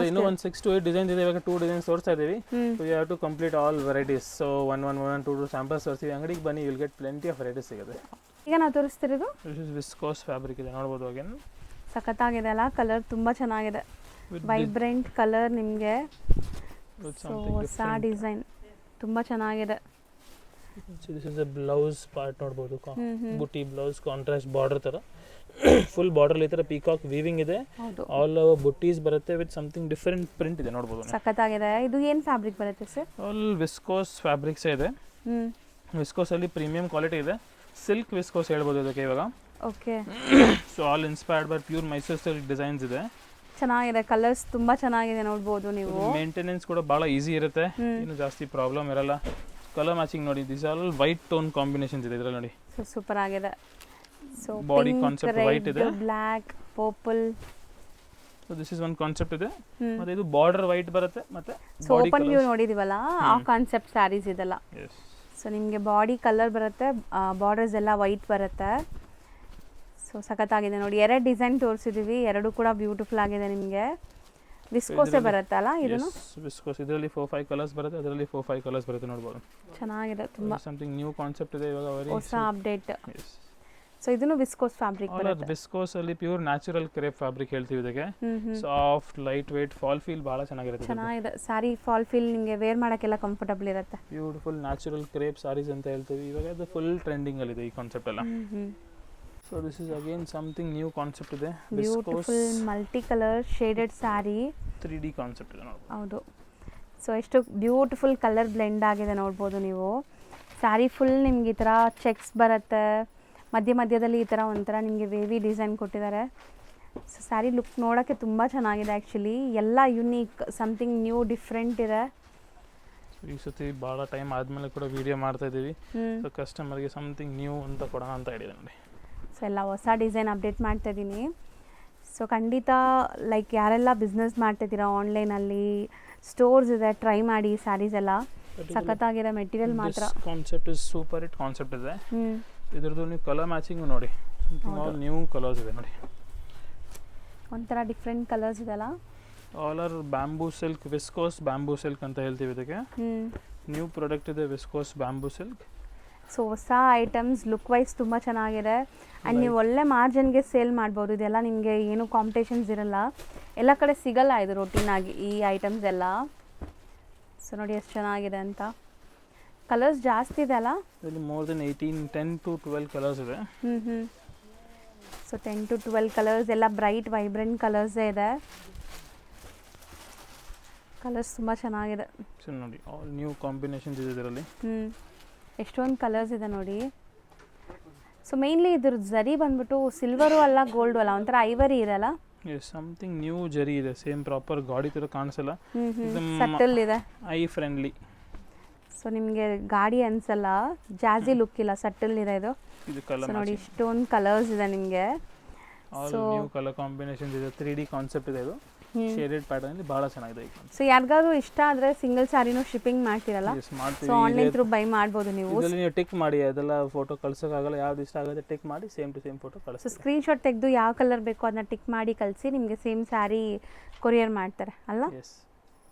ಇನ್ನೂ ಒಂದು 6 to 8 ಡಿಸೈನ್ಸ್ ಇದೆ. ಇವಾಗ 2 ಡಿಸೈನ್ಸ್ ತೋರಿಸ್ತಾ ಇದ್ದೀವಿ. So you have to complete all varieties. So 1, 2 samples ತೋರಿಸ್ತೀವಿ. ಅಂಗಡಿಗೆ ಬನ್ನಿ, will get plenty of varieties ಸಿಗುತ್ತೆ. ಈಗ ನಾವು ತೋರಿಸ್ತಿರೋದು ವಿಸ್ಕೋಸ್ ಫ್ಯಾಬ್ರಿಕ್ ಇದೆ ನೋಡ್ಬೋದು. ಅಗೇನ್ ಸಖತ್ತಾಗಿದೆ ಅಲ್ಲ, ಕಲರ್ ತುಂಬ ಚೆನ್ನಾಗಿದೆ, ವೈಬ್ರೆಂಟ್ ಕಲರ್ ನಿಮಗೆ. ಸೊ ಹೊಸ ಡಿಸೈನ್ ತುಂಬ ಚೆನ್ನಾಗಿದೆ. This is A blouse part ನೋಡ್ಬೋದು. ಬುಟಿ ಬ್ಲೌಸ್, ಕಾಂಟ್ರಾಸ್ಟ್ ಬಾರ್ಡರ್ ಥರ ಫುಲ್ ಬಾರ್ಡರ್ ಈ ಥರ ಪೀಕಾಕ್ ವೀವಿಂಗ್ ಇದೆ. ಆಲ್ ಓವರ್ ಬುಟ್ಟೀಸ್ ಬರುತ್ತೆ ವಿತ್ ಸಮಥಿಂಗ್ ಡಿಫರೆಂಟ್ ಪ್ರಿಂಟ್ ಇದೆ ನೋಡ್ಬೋದು. ಸಖತ್ತಾಗಿದೆ. ಇದು ಏನು ಫ್ಯಾಬ್ರಿಕ್ ಬರುತ್ತೆ ಸರ್? ಆಲ್ ವಿಸ್ಕೋಸ್ ಫ್ಯಾಬ್ರಿಕ್ಸೇ ಇದೆ. ವಿಸ್ಕೋಸಲ್ಲಿ ಪ್ರೀಮಿಯಂ ಕ್ವಾಲಿಟಿ ಇದೆ. ಸಿಲ್ಕ್ ವಿಸ್ಕೋಸ್ ಹೇಳ್ಬೋದು ಇದಕ್ಕೆ ಇವಾಗ. Okay. So all inspired by pure Mysore silk designs ಇದೆ. ಚೆನ್ನಾಗಿದೆ, ಕಲರ್ಸ್ ತುಂಬ ಚೆನ್ನಾಗಿದೆ ನೋಡ್ಬೋದು ನೀವು. ಮೇಂಟೆನೆನ್ಸ್ ಕೂಡ ಭಾಳ ಈಸಿ ಇರುತ್ತೆ, ಏನು ಜಾಸ್ತಿ ಪ್ರಾಬ್ಲಮ್ ಇರಲ್ಲ. ಕಲರ್ ಮ್ಯಾಚಿಂಗ್ ನೋಡಿ, this all white tone combinations ಇದೆ ಇದರಲ್ಲಿ ನೋಡಿ. ಸೂಪರ್ ಆಗಿದೆ. ಸೊ ಬಾಡಿ ಕಾನ್ಸೆಪ್ಟ್ ವೈಟ್ ಇದೆ, black, purple. So this is one concept ಇದೆ. ಮತ್ತೆ ಇದು ಬಾರ್ಡರ್ ವೈಟ್ ಬರುತ್ತೆ. ಮತ್ತೆ ಸೊ ಓಪನ್ ವ್ಯೂ ನೋಡಿದೀವಲ್ಲ, ಆ ಕಾನ್ಸೆಪ್ಟ್ ಸ್ಯಾರೀಸ್ ಇದೆಲ್ಲ. ಸೊ ನಿಮಗೆ ಬಾಡಿ ಕಲರ್ ಬರುತ್ತೆ, ಬಾರ್ಡರ್ಸ್ ಎಲ್ಲ ವೈಟ್ ಬರುತ್ತೆ. ಸೊ ಸೊ ಸಖತ್ತಾಗಿದೆ ನೋಡಿ, 2 ಡಿಸೈನ್ ತೋರಿಸಿದ್ದೀವಿ, 2 ಕೂಡ ಬ್ಯೂಟಿಫುಲ್ ಆಗಿದೆ ನಿಮಗೆ. ವಿಸ್ಕೋಸೇ ಬರುತ್ತಲ್ಲ ಇದನ್ನು? ವಿಸ್ಕೋಸ್. ಇದರಲ್ಲಿ 4-5 ಕಲರ್ಸ್ ಬರುತ್ತೆ, ಅದರಲ್ಲಿ 4-5 ಕಲರ್ಸ್ ಬರುತ್ತೆ ನೋಡ್ಬೋದು. ಚೆನ್ನಾಗಿದೆ ತುಂಬ. ಸಮಥಿಂಗ್ ನ್ಯೂ ಕಾನ್ಸೆಪ್ಟ್ ಇದೆ ಇವಾಗ, ಹೊಸ ಅಪ್ಡೇಟ್. ಸೊ ಇದನ್ನು ವಿಸ್ಕೋಸ್ ಫ್ಯಾಬ್ರಿಕ್ ಬರುತ್ತೆ. ವಿಸ್ಕೋಸ್ ಅಲ್ಲಿ ಪ್ಯೂರ್ ನ್ಯಾಚುರಲ್ ಕ್ರೇಪ್ ಫ್ಯಾಬ್ರಿಕ್ ಹೇಳ್ತೀವಿ ಇದಕ್ಕೆ. Soft light weight, fall feel ಭಾಳ ಚೆನ್ನಾಗಿರುತ್ತೆ. ಚೆನ್ನಾಗಿದೆ ಸಾರಿ, ಫಾಲ್ ಫೀಲ್ ನಿಮಗೆ ವೇರ್ ಮಾಡೋಕ್ಕೆಲ್ಲ ಕಂಫರ್ಟಬಲ್ ಇರುತ್ತೆ. ಬ್ಯೂಟಿಫುಲ್ ನ್ಯಾಚುರಲ್ ಕ್ರೇಪ್ ಸಾರೀಸ್ ಅಂತ ಹೇಳ್ತೀವಿ ಇವಾಗ, ಅದು ಫುಲ್ ಟ್ರೆಂಡಿಂಗ್ ಅಲ್ಲಿ ಇದೆ ಈ ಕಾನ್ಸೆಪ್ಟ್ ಎಲ್ಲ. So this is again something new concept ಇದೆ. Beautiful multi colour shaded sari, 3D concept ಇದೆ ನೋಡಿ. ಹೌದು. ಸೊ ಎಷ್ಟು ಬ್ಯೂಟಿಫುಲ್ ಕಲರ್ ಬ್ಲೆಂಡ್ ಆಗಿದೆ ನೋಡ್ಬೋದು ನೀವು. ಸ್ಯಾರಿ ಫುಲ್ ನಿಮ್ಗೆ ಈ ಥರ ಚೆಕ್ಸ್ ಬರುತ್ತೆ, ಮಧ್ಯದಲ್ಲಿ ಈ ಥರ ಒಂಥರ ನಿಮಗೆ ವೇವಿ ಡಿಸೈನ್ ಕೊಟ್ಟಿದ್ದಾರೆ. ಸೊ ಸ್ಯಾರಿ ಲುಕ್ ನೋಡೋಕ್ಕೆ ತುಂಬ ಚೆನ್ನಾಗಿದೆ ಆ್ಯಕ್ಚುಲಿ, ಎಲ್ಲ ಯುನೀಕ್, ಸಮಥಿಂಗ್ ನ್ಯೂ ಡಿಫ್ರೆಂಟ್ ಇದೆ. ಈ ಸತಿ ಭಾಳ ಟೈಮ್ ಆದಮೇಲೆ ಕೂಡ ವಿಡಿಯೋ ಮಾಡ್ತಾ ಇದ್ದೀವಿ, ಸೊ ಕಸ್ಟಮರ್ಗೆ ಸಮಥಿಂಗ್ ನ್ಯೂ ಅಂತ ಕೊಡೋಣ ಅಂತ ಹೇಳಿದೆ ನೋಡಿ. ಸೊ ಎಲ್ಲ ಹೊಸ ಡಿಸೈನ್ ಅಪ್ಡೇಟ್ ಮಾಡ್ತಾ ಇದ್ದೀನಿ. ಸೊ ಖಂಡಿತ ಲೈಕ್ ಯಾರೆಲ್ಲ ಬಿಸ್ನೆಸ್ ಮಾಡ್ತಿದ್ದೀರಾ ಆನ್ಲೈನಲ್ಲಿ, ಸ್ಟೋರ್ಸ್ ಇದೆ, ಟ್ರೈ ಮಾಡಿ ಸ್ಯಾರೀಸ್ ಎಲ್ಲ ಸಖತ್ತಾಗಿದೆ. ಮೆಟೀರಿಯಲ್ ಮಾತ್ರ concept is super hit concept ಇದೆ. ಇದ್ರದ್ದು ನೀವು ಕಲರ್ ಮ್ಯಾಚಿಂಗು ನೋಡಿ, ಆಲ್ ನ್ಯೂ ಕಲರ್ಸ್ ಇದೆ ನೋಡಿ, ಒಂಥರ ಡಿಫ್ರೆಂಟ್ ಕಲರ್ಸ್ ಇದೆಲ್ಲ. All are bamboo silk, viscose bamboo silk ಅಂತ ಹೇಳ್ತೀವಿ ಇದಕ್ಕೆ. ನ್ಯೂ ಪ್ರಾಡಕ್ಟ್ ಇದೆ ವಿಸ್ಕೋಸ್ ಬ್ಯಾಂಬೂ ಸಿಲ್ಕ್. ಸೊ ಹೊಸ ಐಟಮ್ಸ್, ಲುಕ್ ವೈಸ್ ತುಂಬ ಚೆನ್ನಾಗಿದೆ. ಆ್ಯಂಡ್ ನೀವು ಒಳ್ಳೆ ಮಾರ್ಜಿನ್ಗೆ ಸೇಲ್ ಮಾಡ್ಬೋದು. ಇದೆಲ್ಲ ನಿಮಗೆ ಏನು ಕಾಂಪಿಟೇಷನ್ಸ್ ಇರಲ್ಲ, ಎಲ್ಲ ಕಡೆ ಸಿಗಲ್ಲ ಇದು ರೊಟೀನಾಗಿ ಈ ಐಟಮ್ಸ್ ಎಲ್ಲ. ಸೊ ನೋಡಿ ಎಷ್ಟು ಚೆನ್ನಾಗಿದೆ ಅಂತ. ಕಲರ್ಸ್ ಜಾಸ್ತಿ ಇದೆ ಅಲ್ಲ? ಇದರಲ್ಲಿ ಮೋರ್ ದೆನ್ 10 to 12 ಕಲರ್ಸ್ ಇದೆ. ಸೊ 10 to 12 ಕಲರ್ಸ್, ಎಲ್ಲ ಬ್ರೈಟ್ ವೈಬ್ರೆಂಟ್ ಕಲರ್ಸೇ ಇದೆ. ಕಲರ್ಸ್ ತುಂಬ ಚೆನ್ನಾಗಿದೆ. ಸೊ ನೋಡಿ ಆಲ್ ನ್ಯೂ ಕಾಂಬಿನೇಷನ್ಸ್ ಇದೆ ಇದರಲ್ಲಿ. ಎಷ್ಟೊಂದು ಕಲರ್ಸ್ ಇದೆ ನೋಡಿ. ಸೊ ಮೇನ್ಲಿ ಇದ್ರ ಜರಿ ಬಂದ್ಬಿಟ್ಟು ಸಿಲ್ವರು ಅಲ್ಲ, ಗೋಲ್ಡು ಅಲ್ಲ, ಒಂಥರ ಐವರಿ ಇದೆಲ್ಲ. ಸಮಥಿಂಗ್ ನ್ಯೂ ಜರಿ ಇದೆ, ಸೇಮ್ ಪ್ರಾಪರ್ ಗಾಡಿ ಥರ ಕಾಣಿಸಲ್ಲ, ಸಟಲ್ ಇದೆ, ಐ ಫ್ರೆಂಡ್ಲಿ. ಸೊ ನಿಮಗೆ ಗಾಡಿ ಅನ್ಸಲ್ಲ, ಜಾಜಿ ಲುಕ್ ಇಲ್ಲ, ಸಟಲ್ ಇದೆ ಇದು. ನೋಡಿ ಇಷ್ಟೊಂದು ಕಲರ್ಸ್ ಇದೆ ನಿಮಗೆ. ಆಲ್ ನ್ಯೂ ಕಲರ್ ಕಾಂಬಿನೇಷನ್ಸ್ ಇದೆ, 3D ಕಾನ್ಸೆಪ್ಟ್ ಇದೆ ಇದು, ಶೇಡೆಡ್ ಪ್ಯಾಟರ್ನ್ ಅಲ್ಲಿ ಭಾಳ ಚೆನ್ನಾಗಿದೆ. ಸೊ ಯಾರಿಗಾದ್ರೂ ಇಷ್ಟ ಆದರೆ ಸಿಂಗಲ್ ಸ್ಯಾರಿನೂ ಶಿಪ್ಪಿಂಗ್ ಮಾಡ್ತೀರಲ್ಲ, ಸೊ ಆನ್ಲೈನ್ ಥ್ರೂ ಬೈ ಮಾಡ್ಬೋದು ನೀವು. ಇದರಲ್ಲಿ ನೀವು ಟಿಕ್ ಮಾಡಿ, ಅದೆಲ್ಲ ಫೋಟೋ ಕಳ್ಸೋಕ್ಕಾಗಲ್ಲ, ಯಾವ್ದು ಇಷ್ಟ ಆಗುತ್ತೆ ಟಿಕ್ ಮಾಡಿ ಸೇಮ್ ಟು ಸೇಮ್ ಫೋಟೋ ಕಳಿಸಿ. ಸೊ ಸ್ಕ್ರೀನ್ಶಾಟ್ ತೆಗೆದು ಯಾವ ಕಲರ್ ಬೇಕೋ ಅದನ್ನ ಟಿಕ್ ಮಾಡಿ ಕಳಿಸಿ, ನಿಮಗೆ ಸೇಮ್ ಸ್ಯಾರಿ ಕೊರಿಯರ್ ಮಾಡ್ತಾರೆ ಅಲ್ಲ.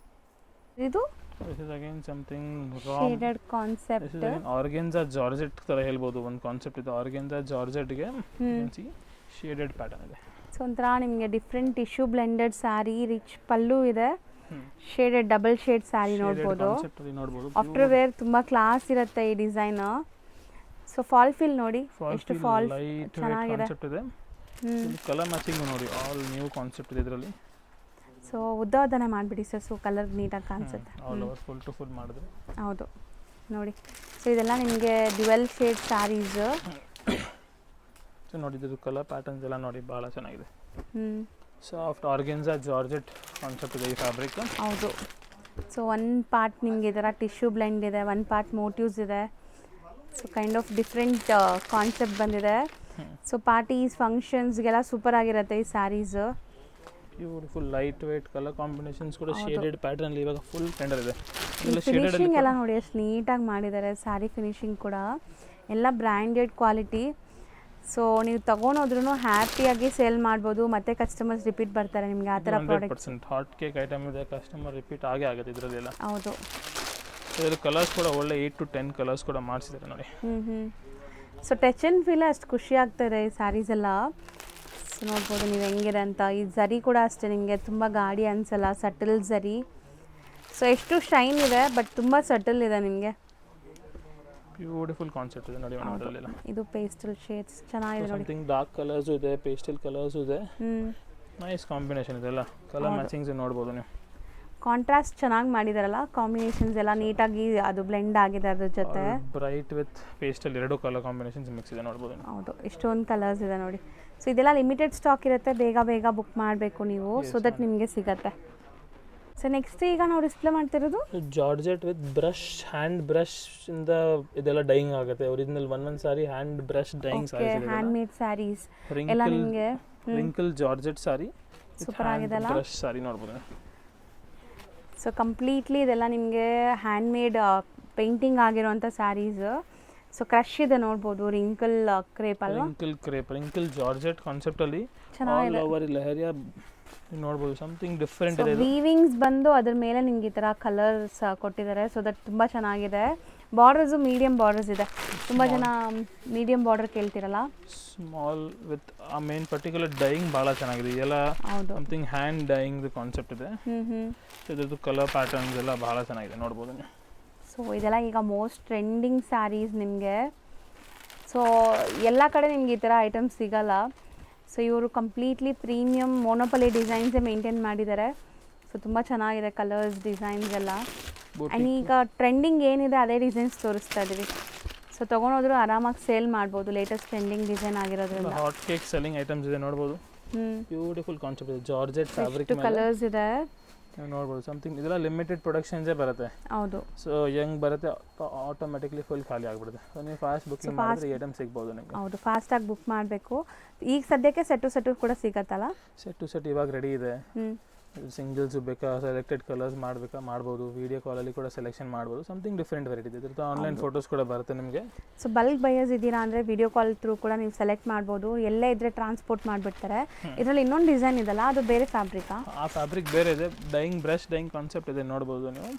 ಇದು This is again something shaded concept. This is again organza georgette ತರ ಹೇಳ್ಬೋದು, ಒಂದು ಕಾನ್ಸೆಪ್ಟ್ ಇದೆ. organza georgette ಗೆ ಶೇಡೆಡ್ ಪ್ಯಾಟರ್ನ್ ಇದೆ. ಸೊ ಒಂಥರ ನಿಮಗೆ different tissue blended sari, rich pallu ಇದೆ, ಶೇಡೆಡ್ ಡಬಲ್ ಶೇಡ್ ಸ್ಯಾರಿ ನೋಡ್ಬೋದು. ಆಫ್ಟರ್ ವೇರ್ ತುಂಬ ಕ್ಲಾಸ್ ಇರುತ್ತೆ ಈ ಡಿಸೈನ್. ಸೊ ಫಾಲ್ ಫೀಲ್ ನೋಡಿ, ಎಷ್ಟು ಫಾಲ್ ಚೆನ್ನಾಗಿದೆ. ಕಲರ್ ಮ್ಯಾಚಿಂಗ್ ನೋಡಿ, ಆಲ್ ನ್ಯೂ ಕಾನ್ಸೆಪ್ಟ್ ಇದೆ ಇದರಲ್ಲಿ. ಸೊ ಉದ್ದನೇ ಮಾಡಿಬಿಡಿ ಸರ್, ಸೊ ಕಲರ್ ನೀಟಾಗಿ ಕಾಣಿಸುತ್ತೆ. All over full to full ಮಾಡಿದ್ರೆ ಹೌದು ನೋಡಿ. ಸೊ ಇದೆಲ್ಲ ನಿಮಗೆ ಡ್ಯುವೆಲ್ ಶೇಡ್ ಸ್ಯಾರೀಸ್. ಸೊ ನೋಡಿ ಇದು ಕಲರ್ ಪ್ಯಾಟರ್ನ್ಸ್ ಎಲ್ಲ ನೋಡಿ ಭಾಳ ಚೆನ್ನಾಗಿದೆ. ಸಾಫ್ಟ್ ಆರ್ಗೆನ್ಸಾ ಜಾರ್ಜೆಟ್ ಕಾನ್ಸೆಪ್ಟ್ ಇದೆ ಈ ಫ್ಯಾಬ್ರಿಕ್. ಹೌದು. ಸೊ ಒಂದು ಪಾರ್ಟ್ ನಿಮಗೆ ಇದರ ಟಿಶ್ಯೂ ಬ್ಲೆಂಡ್ ಇದೆ, ಒಂದು ಪಾರ್ಟ್ ಮೋಟಿವ್ಸ್ ಇದೆ. So kind of different concept ಬಂದಿದೆ. ಸೊ ಪಾರ್ಟೀಸ್ ಫಂಕ್ಷನ್ಸ್ಗೆಲ್ಲ ಸೂಪರ್ ಆಗಿರುತ್ತೆ ಈ saris. Beautiful light weight colour combinations ಕೂಡ ಶೇಡೆಡ್ ಪ್ಯಾಟರ್ನ್ ಇವಾಗ ಫುಲ್ ಟ್ರೆಂಡರ್ ಇದೆ. ಫಿನಿಶಿಂಗ್ ಎಲ್ಲ ನೋಡಿ ಎಷ್ಟು ನೀಟಾಗಿ ಮಾಡಿದ್ದಾರೆ, ಸ್ಯಾರಿ ಫಿನಿಶಿಂಗ್ ಕೂಡ ಎಲ್ಲ ಬ್ರ್ಯಾಂಡೆಡ್ ಕ್ವಾಲಿಟಿ. ಸೊ ನೀವು ತೊಗೊಂಡೋದ್ರೂ ಹ್ಯಾಪಿಯಾಗಿ ಸೇಲ್ ಮಾಡ್ಬೋದು, ಮತ್ತೆ ಕಸ್ಟಮರ್ಸ್ ರಿಪೀಟ್ ಬರ್ತಾರೆ ನಿಮಗೆ ಆ ಥರ ಪ್ರಾಡಕ್ಟ್. 100% ಹಾಟ್ ಕೇಕ್ ಐಟಮ್ ಇದೆ, ಕಸ್ಟಮರ್ ರಿಪೀಟ್ ಆಗೇ ಆಗುತ್ತೆ ಇದರಲ್ಲೆಲ್ಲ. ಹೌದು. ಇದರಲ್ಲಿ ಕಲರ್ಸ್ ಕೂಡ ಒಳ್ಳೆ 8 to 10 ಕಲರ್ಸ್ ಕೂಡ ಮಾಡಿಸಿದ್ದಾರೆ ನೋಡಿ. ಸೊ ಟಚ್ ಆ್ಯಂಡ್ ಫೀಲ್ ಅಷ್ಟು ಖುಷಿ ಆಗ್ತಾಯಿದೆ ಈ ಸ್ಯಾರೀಸ್ ಎಲ್ಲ. ಸೊ ನೋಡ್ಬೋದು ನೀವು ಹೆಂಗಿದೆ ಅಂತ. ಈ ಝರಿ ಕೂಡ ಅಷ್ಟೇ ನಿಮಗೆ ತುಂಬ ಗಾಡಿ ಅನಿಸಲ್ಲ, ಸಟಲ್ ಝರಿ. ಸೊ ಎಷ್ಟು ಶೈನ್ ಇದೆ ಬಟ್ ತುಂಬ ಸಟಲ್ ಇದೆ ನಿಮಗೆ. ಬ್ಯೂಟಿಫುಲ್ ಕಾನ್ಸೆಪ್ಟ್ ಇದೆ ನೋಡಿ ಅದರಲ್ಲೆಲ್ಲ. ಇದು ಪೇಸ್ಟಲ್ ಶೇಡ್ಸ್ ಚೆನ್ನಾಗಿದೆ ನೋಡಿ. ಸಮಥಿಂಗ್ ಡಾರ್ಕ್ ಕಲರ್ಸ್ ಇದೆ, ಪೇಸ್ಟಲ್ ಕಲರ್ಸ್ ಇದೆ. ನೈಸ್ ಕಾಂಬಿನೇಷನ್ ಇದೆ ಎಲ್ಲ. ಕಲರ್ ಮ್ಯಾಚಿಂಗ್ಸ್ ನೋಡ್ಬೋದು ನೀವು. ಕಾಂಟ್ರಾಸ್ಟ್ ಚೆನ್ನಾಗಿ ಮಾಡಿದಾರಲ್ಲ, ಕಾಂಬಿನೇಷನ್ಸ್ ಎಲ್ಲ ನೀಟಾಗಿ ಅದು ಬ್ಲೆಂಡ್ ಆಗಿದೆ ಅದ್ರ ಜೊತೆ. ಬ್ರೈಟ್ ವಿತ್ ಪೇಸ್ಟಲ್ ಎರಡು ಕಲರ್ ಕಾಂಬಿನೇಷನ್ಸ್ ಮಿಕ್ಸ್ ಇದೆ ನೋಡ್ಬೋದು. ಹೌದು, ಇಷ್ಟೊಂದು ಕಲರ್ಸ್ ಇದೆ ನೋಡಿ. ಸೊ ಇದೆಲ್ಲ ಲಿಮಿಟೆಡ್ ಸ್ಟಾಕ್ ಇರುತ್ತೆ, ಬೇಗ ಬೇಗ ಬುಕ್ ಮಾಡಬೇಕು ನೀವು, ಸೊ ದಟ್ ನಿಮಗೆ ಸಿಗತ್ತೆ. ಸೊ ನೆಕ್ಸ್ಟ್ ಈಗ ನಾವು ಡಿಸ್ಪ್ಲೇ ಮಾಡ್ತಿರೋದು georgette with brush, hand brush ಇಂದ ಇದೆಲ್ಲ ಡೈಯಿಂಗ್ ಆಗುತ್ತೆ. ಒರಿಜಿನಲ್ ಒಂದೊಂದು ಸಾರಿ ಹ್ಯಾಂಡ್ ಬ್ರಷ್ ಡೈಯಿಂಗ್ ಸಾರೀಸ್ ಇದೆ, ಹ್ಯಾಂಡ್ ಮೇಡ್ ಸ್ಯಾರೀಸ್ ಎಲ್ಲ ನಿಮಗೆ. ರಿಂಕಲ್ ಜಾರ್ಜೆಟ್ ಸಾರಿ ಸೂಪರ್ ಆಗಿದೆ ಅಲ್ಲ. ಬ್ರಷ್ ಸಾರಿ ನೋಡ್ಬೋದು. ಸೊ ಕಂಪ್ಲೀಟ್ಲಿ ಇದೆಲ್ಲ ನಿಮಗೆ ಹ್ಯಾಂಡ್ ಮೇಡ್ ಪೇಂಟಿಂಗ್ ಆಗಿರೋಂಥ ಸ್ಯಾರೀಸ್. ಸೊ ಕ್ರಶ್ ಇದೆ ನೋಡ್ಬೋದು, ರಿಂಕಲ್ ಕ್ರೇಪ್ ಅಲ್ವಾ, wrinkle crepe, wrinkle georgette concept ಅಲ್ಲಿ ಚೆನ್ನಾಗಿದೆ. ಆಲ್ ಓವರ್ ಲೆಹರಿಯಾ ನೋಡ್ಬೋದು, ಸಮಥಿಂಗ್ ಡಿಫ್ರೆಂಟ್ ಇದೆ. ವೀವಿಂಗ್ಸ್ ಬಂದು ಅದ್ರ ಮೇಲೆ ನಿಮ್ಗೆ ಈ ಥರ ಕಲರ್ಸ್ ಕೊಟ್ಟಿದ್ದಾರೆ. ಸೊ ದಟ್ ತುಂಬ ಚೆನ್ನಾಗಿದೆ. ಬಾರ್ಡರ್ಸು ಮೀಡಿಯಂ ಬಾರ್ಡರ್ಸ್ ಇದೆ. ತುಂಬ ಜನ ಮೀಡಿಯಂ ಬಾರ್ಡರ್ ಕೇಳ್ತಿರಲ್ಲ. ಸ್ಮಾಲ್ ವಿತ್ ಆ ಮೇನ್ ಪರ್ಟಿಕ್ಯುಲರ್ ಡೈಯಿಂಗ್ ಭಾಳ ಚೆನ್ನಾಗಿದೆ. ಇದೆಲ್ಲ ಹೌದು. ಸಮಥಿಂಗ್ ಹ್ಯಾಂಡ್ ಡೈಯಿಂಗ್ ಕಾನ್ಸೆಪ್ಟ್ ಇದೆ. ಇದ್ರದ್ದು ಕಲರ್ ಪ್ಯಾಟರ್ನ್ಸ್ ಎಲ್ಲ ಭಾಳ ಚೆನ್ನಾಗಿದೆ ನೋಡ್ಬೋದು ನೀವು. ಸೊ ಇದೆಲ್ಲ ಈಗ ಮೋಸ್ಟ್ ಟ್ರೆಂಡಿಂಗ್ ಸ್ಯಾರೀಸ್ ನಿಮಗೆ. ಸೊ ಎಲ್ಲ ಕಡೆ ನಿಮ್ಗೆ ಈ ಥರ ಐಟಮ್ಸ್ ಸಿಗಲ್ಲ. ಸೊ ಇವರು ಕಂಪ್ಲೀಟ್ಲಿ ಪ್ರೀಮಿಯಮ್ ಮೋನೋಪಲಿ ಡಿಸೈನ್ಸೇ ಮೇಂಟೈನ್ ಮಾಡಿದ್ದಾರೆ. ಸೊ ತುಂಬ ಚೆನ್ನಾಗಿದೆ ಕಲರ್ಸ್, ಡಿಸೈನ್ಸ್ ಎಲ್ಲ. ಆ್ಯಂಡ್ ಈಗ ಟ್ರೆಂಡಿಂಗ್ ಏನಿದೆ ಅದೇ ಡಿಸೈನ್ಸ್ ತೋರಿಸ್ತಾ ಇದ್ದೀವಿ. ಸೊ ತೊಗೊಂಡೋದ್ರು ಆರಾಮಾಗಿ ಸೇಲ್ ಮಾಡ್ಬೋದು, ಲೇಟೆಸ್ಟ್ ಟ್ರೆಂಡಿಂಗ್ ಡಿಸೈನ್ ಆಗಿರೋದ್ರಿಂದ. ಹಾಟ್ ಕೇಕ್ ಸೆಲ್ಲಿಂಗ್ ಐಟಮ್ಸ್ ಇದೆ ನೋಡ್ಬೋದು. ಬ್ಯೂಟಿಫುಲ್ ಕಾನ್ಸೆಪ್ಟ್ ಇದೆ, ಜಾರ್ಜೆಟ್ ಫ್ಯಾಬ್ರಿಕ್ ಕಲರ್ಸ್ ಇದೆ ನೋಡ್ಬೋದು. ಸಮಥಿಂಗ್ ಇದೆಲ್ಲ ಲಿಮಿಟೆಡ್ ಪ್ರೊಡಕ್ಷನ್ಸೇ ಬರುತ್ತೆ. ಹೌದು. ಸೊ ಹೆಂಗೆ ಬರುತ್ತೆ ಆಟೋಮೆಟಿಕ್ಲಿ ಫುಲ್ ಖಾಲಿ ಆಗಿಬಿಡುತ್ತೆ. ಸೊ ನೀವು ಫಾಸ್ಟ್ ಬುಕಿಂಗ್ ಮಾಡಿದ್ರೆ ಈ ಐಟಮ್ ಸಿಗ್ಬೋದು ನಿಮಗೆ. ಹೌದು, ಫಾಸ್ಟಾಗಿ ಬುಕ್ ಮಾಡಬೇಕು. ಈಗ ಸದ್ಯಕ್ಕೆ ಸೆಟ್ಟು ಕೂಡ ಸಿಗತ್ತಲ್ಲ? ಸೆಟ್ ಇವಾಗ ರೆಡಿ ಇದೆ. ಸಿಂಗಲ್ಸ್ ಬೇಕಾ, ಸೆಲೆಕ್ಟೆಡ್ ಕಲರ್ಸ್ ಮಾಡಬೇಕಾ ಮಾಡ್ಬೋದು. ವೀಡಿಯೋ ಕಾಲಲ್ಲಿ ಕೂಡ ಸೆಲೆಕ್ಷನ್ ಮಾಡ್ಬೋದು. ಸಮಥಿಂಗ್ ಡಿಫ್ರೆಂಟ್ ವೆರೈಟಿ ಇದೆ. ಇದ್ರದ್ದು ಆನ್ಲೈನ್ ಫೋಟೋಸ್ ಕೂಡ ಬರುತ್ತೆ ನಿಮಗೆ. ಸೊ ಬಲ್ಕ್ ಬಯರ್ಸ್ ಇದ್ದೀರಾ ಅಂದರೆ ವಿಡಿಯೋ ಕಾಲ್ ಥ್ರೂ ಕೂಡ ನೀವು ಸೆಲೆಕ್ಟ್ ಮಾಡ್ಬೋದು. ಎಲ್ಲೇ ಇದ್ದರೆ ಟ್ರಾನ್ಸ್ಪೋರ್ಟ್ ಮಾಡಿಬಿಡ್ತಾರೆ. ಇದರಲ್ಲಿ ಇನ್ನೊಂದು ಡಿಸೈನ್ ಇದೆಲ್ಲ, ಅದು ಬೇರೆ ಫ್ಯಾಬ್ರಿಕಾ? ಆ ಫ್ಯಾಬ್ರಿಕ್ ಬೇರೆ ಇದೆ. ಡೈಯಿಂಗ್ ಬ್ರಷ್ ಡೈಯಿಂಗ್ ಕಾನ್ಸೆಪ್ಟ್ ಇದೆ ನೋಡ್ಬೋದು ನೀವು.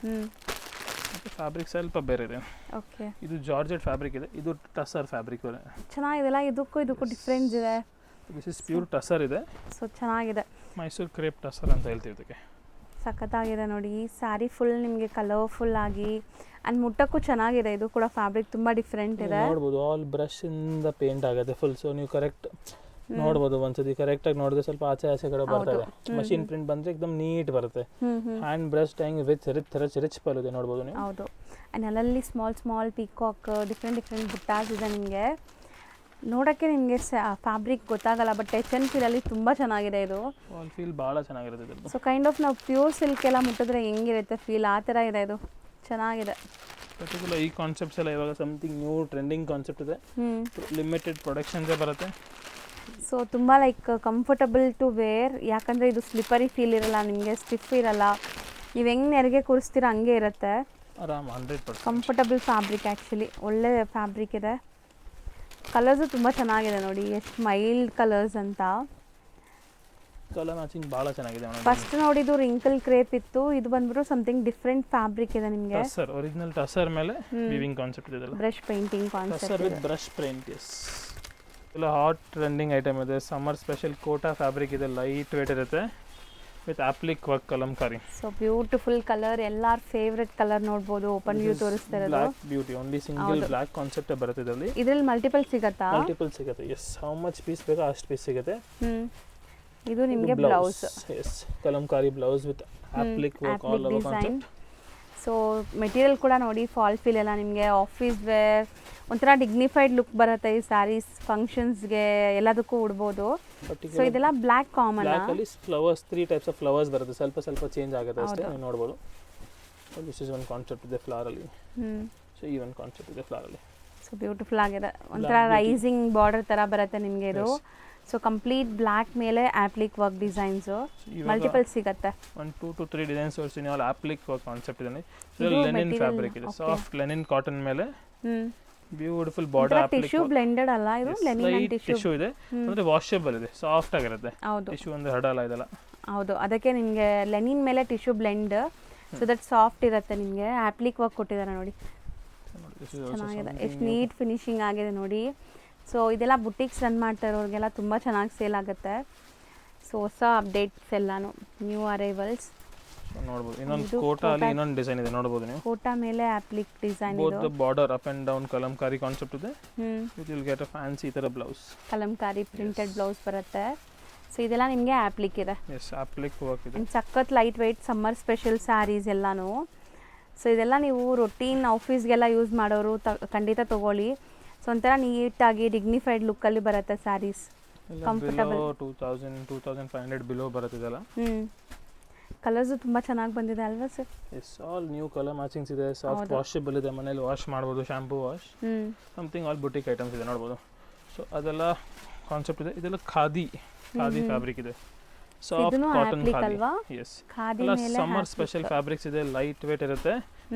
ಫ್ಯಾಬ್ರಿಕ್ ಸ್ವಲ್ಪ ಬೇರೆ ಇದೆ. ಓಕೆ. ಇದು ಜಾರ್ಜೆಟ್ ಫ್ಯಾಬ್ರಿಕ್ ಇದೆ. ಇದು ಟಸರ್ ಫ್ಯಾಬ್ರಿಕ್ ಇದೆ. ಚೆನ್ನಾಗಿದೆಲ್ಲ. ಇದಕ್ಕೂ ಡಿಫ್ರೆನ್ಸ್ ಇದೆ. ದಿಸ್ ಇಸ್ ಪ್ಯೂರ್ ಟಸರ್ ಇದೆ. ಸೊ ಚೆನ್ನಾಗಿದೆ. ಮೈಸೂರು ಕ್ರೇಪ್ ಟಸರ್ ಅಂತ ಹೇಳ್ತೀವಿ ಇದಕ್ಕೆ. ಸಖತ್ತಾಗಿದೆ ನೋಡಿ. ಈ ಸ್ಯಾರಿ ಫುಲ್ ನಿಮಗೆ ಕಲರ್ಫುಲ್ ಆಗಿ ಆ್ಯಂಡ್ ಮುಟ್ಟಕ್ಕೂ ಚೆನ್ನಾಗಿದೆ. ಇದು ಕೂಡ ಫ್ಯಾಬ್ರಿಕ್ ತುಂಬ ಡಿಫ್ರೆಂಟ್ ಇದೆ ನೋಡ್ಬೋದು. ಆಲ್ ಬ್ರಷ್ ಇಂದ ಪೇಂಟ್ ಆಗುತ್ತೆ ಫುಲ್. ಸೊ ನೀವು ಕರೆಕ್ಟ್ ನೋಡ್ಬೋದು. ಒಂದ್ಸತಿ ಕರೆಕ್ಟಾಗಿ ನೋಡಿದ್ರೆ ಸ್ವಲ್ಪ ಆಚೆ ಕಡೆ ಬರ್ತದೆ. ಮಷೀನ್ ಪ್ರಿಂಟ್ ಬಂದರೆ ಎಕ್ದಮ್ ನೀಟ್ ಬರುತ್ತೆ. Hand brush dyeing with rich pallu ಇದೆ ನೋಡ್ಬೋದು ನೀವು. ಹೌದು. ಆ್ಯಂಡ್ ಅಲ್ಲಲ್ಲಿ ಸ್ಮಾಲ್ ಪೀಕಾಕ್ ಡಿಫ್ರೆಂಟ್ ಬುಟ್ಟಾಸ್ ಇದೆ ನಿಮಗೆ. ನೋಡೋಕ್ಕೆ ನಿಮಗೆ ಫ್ಯಾಬ್ರಿಕ್ ಗೊತ್ತಾಗಲ್ಲ, ಬಟ್ ಟಚ್ ಆ್ಯಂಡ್ ಫೀಲಲ್ಲಿ ತುಂಬ ಚೆನ್ನಾಗಿದೆ ಇದು. ಫೀಲ್ ಭಾಳ ಚೆನ್ನಾಗಿರುತ್ತೆ ಇದು. ಸೊ ಕೈಂಡ್ ಆಫ್ ನಾವು ಪ್ಯೂರ್ ಸಿಲ್ಕ್ ಎಲ್ಲ ಮುಟ್ಟಿದ್ರೆ ಹೆಂಗಿರುತ್ತೆ ಫೀಲ್, ಆ ಥರ ಇದೆ ಇದು. ಚೆನ್ನಾಗಿದೆ. ಪರ್ಟಿಕ್ಯುಲರ್ ಈ ಕಾನ್ಸೆಪ್ಟ್ಸ್ ಎಲ್ಲ ಇವಾಗ ಸಮಥಿಂಗ್ ನ್ಯೂ ಟ್ರೆಂಡಿಂಗ್ ಕಾನ್ಸೆಪ್ಟ್ ಇದೆ. ಲಿಮಿಟೆಡ್ ಪ್ರೊಡಕ್ಷನ್ಸೇ ಬರುತ್ತೆ. ಸೊ ತುಂಬ ಲೈಕ್ ಕಂಫರ್ಟಬಲ್ ಟು ವೇರ್. ಯಾಕಂದರೆ ಇದು ಸ್ಲಿಪ್ಪರಿ ಫೀಲ್ ಇರಲ್ಲ ನಿಮಗೆ, ಸ್ಟಿಫ್ ಇರಲ್ಲ. ನೀವು ಹೆಂಗೆ ನೆರಿಗೆ ಕೂರಿಸ್ತೀರ ಹಂಗೆ ಇರುತ್ತೆ. ಆರಾಮ್ 100% ಕಂಫರ್ಟಬಲ್ ಫ್ಯಾಬ್ರಿಕ್. ಆ್ಯಕ್ಚುಲಿ ಒಳ್ಳೆ ಫ್ಯಾಬ್ರಿಕ್ ಇದೆ. ಕಲರ್ಸು ತುಂಬ ಚೆನ್ನಾಗಿದೆ ನೋಡಿ, ಎಷ್ಟು ಮೈಲ್ಡ್ ಕಲರ್ಸ್ ಅಂತ. ಕಲರ್ ಮ್ಯಾಚಿಂಗ್ ಭಾಳ ಚೆನ್ನಾಗಿದೆ. ಫಸ್ಟ್ ನೋಡಿದ್ದು ರಿಂಕಲ್ ಕ್ರೇಪ್ ಇತ್ತು. ಇದು ಬಂದ್ಬಿಟ್ಟು ಸಮಥಿಂಗ್ ಡಿಫ್ರೆಂಟ್ ಫ್ಯಾಬ್ರಿಕ್ ಇದೆ ನಿಮಗೆ. ಟಸರ್, ಒರಿಜಿನಲ್ ಟಸರ್ ಮೇಲೆ ವೀವಿಂಗ್ ಕಾನ್ಸೆಪ್ಟ್ ಇದೆ. Brush painting concept. Tussar with brush paint. Yes, ಇಲ್ಲ ಹಾಟ್ ಟ್ರೆಂಡಿಂಗ್ ಐಟಮ್ ಇದೆ. ಸಮ್ಮರ್ ಸ್ಪೆಷಲ್ ಕೋಟಾ ಫ್ಯಾಬ್ರಿಕ್ ಇದೆ. ಲೈಟ್ ವೇಟ್ ಇರುತ್ತೆ with applique work Kalamkari. So beautiful colour, ಎಲ್ಲಾರ್ ಫೇವ್ರೆಟ್ ಕಲರ್ ನೋಡ್ಬೋದು. ಓಪನ್ ವ್ಯೂ ತೋರಿಸ್ತಾ ಇರೋದು. Block beauty, only single block concept ಬರುತ್ತೆ ಇದರಲ್ಲಿ. ಇದರಲ್ಲಿ ಮಲ್ಟಿಪಲ್ ಸಿಗುತ್ತಾ? ಮಲ್ಟಿಪಲ್ ಸಿಗುತ್ತೆ. ಎಸ್, ಹೌ ಮಚ್ ಪೀಸ್ ಬೇಕೋ ಅಷ್ಟು ಪೀಸ್ ಸಿಗುತ್ತೆ. ಇದು ನಿಮಗೆ blouse. Yes, Kalamkari blouse with applique work all over concept. So material ಕೂಡ ನೋಡಿ, ಫಾಲ್ ಫೀಲ್ ಎಲ್ಲ ನಿಮಗೆ ಆಫೀಸ್ ವೇರ್ ಒಂಥರ ಡಿಗ್ನಿಫೈಡ್ ಲುಕ್ ಬರುತ್ತೆ. ಈ ಸ್ಯಾರೀಸ್ ಫಂಕ್ಷನ್ಸ್ಗೆ ಎಲ್ಲದಕ್ಕೂ ಉಡ್ಬೋದು. ಸೊ ಇದೆಲ್ಲ ಬ್ಲ್ಯಾಕ್ ಕಾಮನ್. ಬ್ಲ್ಯಾಕ್ ಅಲ್ಲಿ ಫ್ಲವರ್ಸ್, 3 ಟೈಪ್ಸ್ ಆಫ್ ಫ್ಲವರ್ಸ್ ಬರುತ್ತೆ. ಸ್ವಲ್ಪ ಚೇಂಜ್ ಆಗುತ್ತೆ ಅಷ್ಟೇ, ನೀವು ನೋಡ್ಬೋದು. ದಿಸ್ ಇಸ್ ಒನ್ ಕಾನ್ಸೆಪ್ಟ್ ಇದೆ ಫ್ಲವರ್ ಅಲ್ಲಿ. ಸೊ ಈ ಒಂದು ಕಾನ್ಸೆಪ್ಟ್ ಇದೆ ಫ್ಲವರ್ ಅಲ್ಲಿ. ಸೊ ಬ್ಯೂಟಿಫುಲ್ ಆಗಿದೆ. ಒಂಥರ ರೈಸಿಂಗ್ ಬಾರ್ಡರ್ ಥರ ಬರುತ್ತೆ ನಿಮಗೆ ಇದು. ಸೊ ಕಂಪ್ಲೀಟ್ ಬ್ಲ್ಯಾಕ್ ಮೇಲೆ ಆಪ್ಲಿಕ್ ವರ್ಕ್ ಡಿಸೈನ್ಸು ಮಲ್ಟಿಪಲ್ ಸಿಗುತ್ತೆ. 1 2 to 3 ಡಿಸೈನ್ಸ್ ತೋರಿಸ್ತೀನಿ. ಆಲ್ ಆಪ್ಲಿಕ್ ವರ್ಕ್ ಕಾನ್ಸೆಪ್ಟ್ ಇದೆ. ಲೆನಿನ್ ಫ್ಯಾಬ್ರಿಕ್ ಇದೆ. ಸಾಫ್ಟ್ ಲೆನಿನ್ ಕಾಟನ್ ಮೇಲೆ beautiful border appliqué. Tissue blended ಅಲ್ಲ ಇದು, ಲೆನಿನ್ ಅಂಡ್ ಟಿಶ್ಯೂ ಇದೆ. ಅಂದ್ರೆ ವಾಷಬಲ್ ಇದೆ, ಸಾಫ್ಟ್ ಆಗಿರುತ್ತೆ. ಟಿಶ್ಯೂ ಅಂದ್ರೆ ಹಡಲ್ಲ ಇದೆಲ್ಲ. ಹೌದು, ಅದಕ್ಕೆ ನಿಮಗೆ ಲೆನಿನ್ ಮೇಲೆ tissue blend, so that soft ಇರುತ್ತೆ. ನಿಮಗೆ ಆಪ್ಲಿಕ್ ವರ್ಕ್ ಕೊಟ್ಟಿದ್ದಾರೆ ನೋಡಿ, ಚೆನ್ನಾಗಿದೆ. ಎಷ್ಟು ನೀಟ್ ಫಿನಿಶಿಂಗ್ ಆಗಿದೆ ನೋಡಿ. ಸೊ ಇದೆಲ್ಲ ಬುಟಿಕ್ಸ್ ರನ್ ಮಾಡ್ತಾ ಇರೋರಿಗೆಲ್ಲ ತುಂಬ ಚೆನ್ನಾಗಿ ಸೇಲ್ ಆಗುತ್ತೆ. ಸೊ ಹೊಸ ಅಪ್ಡೇಟ್ಸ್ ಎಲ್ಲಾನು, ನ್ಯೂ ಅರೈವಲ್ಸ್ ನೋಡಬಹುದು. ಇನ್ನೊಂದು ಕೋಟಾ ಅಲ್ಲಿ ಇನ್ನೊಂದು ಡಿಸೈನ್ ಇದೆ ನೋಡಬಹುದು ನೀವು. ಕೋಟಾ ಮೇಲೆ ಆಪ್ಲಿಕ್ ಡಿಸೈನ್ ಇದೆ. Both the border up and down Kalamkari concept ಇದೆ. You will get a fancy ತರ ಬ್ಲೌಸ್. ಕಲಂಕಾರಿ ಪ್ರಿಂಟೆಡ್ ಬ್ಲೌಸ್ ಬರುತ್ತೆ. ಸೊ ಇದೆಲ್ಲ ನಿಮಗೆ ಆಪ್ಲಿಕ್ ಇದೆ. ಎಸ್, ಆಪ್ಲಿಕ್ ವರ್ಕ್ ಇದೆ. ಸಖತ್ light weight summer special saris ಎಲ್ಲಾನು. ಸೊ ಇದೆಲ್ಲ ನೀವು ರೊಟೀನ್ ಆಫೀಸ್ಗೆಲ್ಲ ಯೂಸ್ ಮಾಡೋರು ಖಂಡಿತ ತೊಗೊಳ್ಳಿ. ಸೊ ಒಂಥರ ನೀಟಾಗಿ ಡಿಗ್ನಿಫೈಡ್ ಲುಕ್ಕಲ್ಲಿ ಬರುತ್ತೆ ಸ್ಯಾರೀಸ್. ಕಂಫರ್ಟಬಲ್. 2500 ಬಿಲೋ ಬರುತ್ತೆ ಇದೆಲ್ಲ. ಕಲರ್ಸು ತುಂಬ ಚೆನ್ನಾಗಿ ಬಂದಿದೆ ಅಲ್ವಾ sir? Yes, all new colour matchings ಇದೆ. ಸಾಫ್ಟ್ ವಾಷಬಲ್ ಇದೆ, ಮನೇಲಿ ವಾಶ್ ಮಾಡ್ಬೋದು, shampoo wash. Something all boutique items ಇದೆ ನೋಡ್ಬೋದು. ಸೊ ಅದೆಲ್ಲ ಕಾನ್ಸೆಪ್ಟ್ ಇದೆ. ಇದೆಲ್ಲ ಖಾದಿ ಫ್ಯಾಬ್ರಿಕ್ ಇದೆ. Soft cotton khadi. Yes, summer special fabrics ಇದೆ. ಲೈಟ್ ವೇಟ್ ಇರುತ್ತೆ.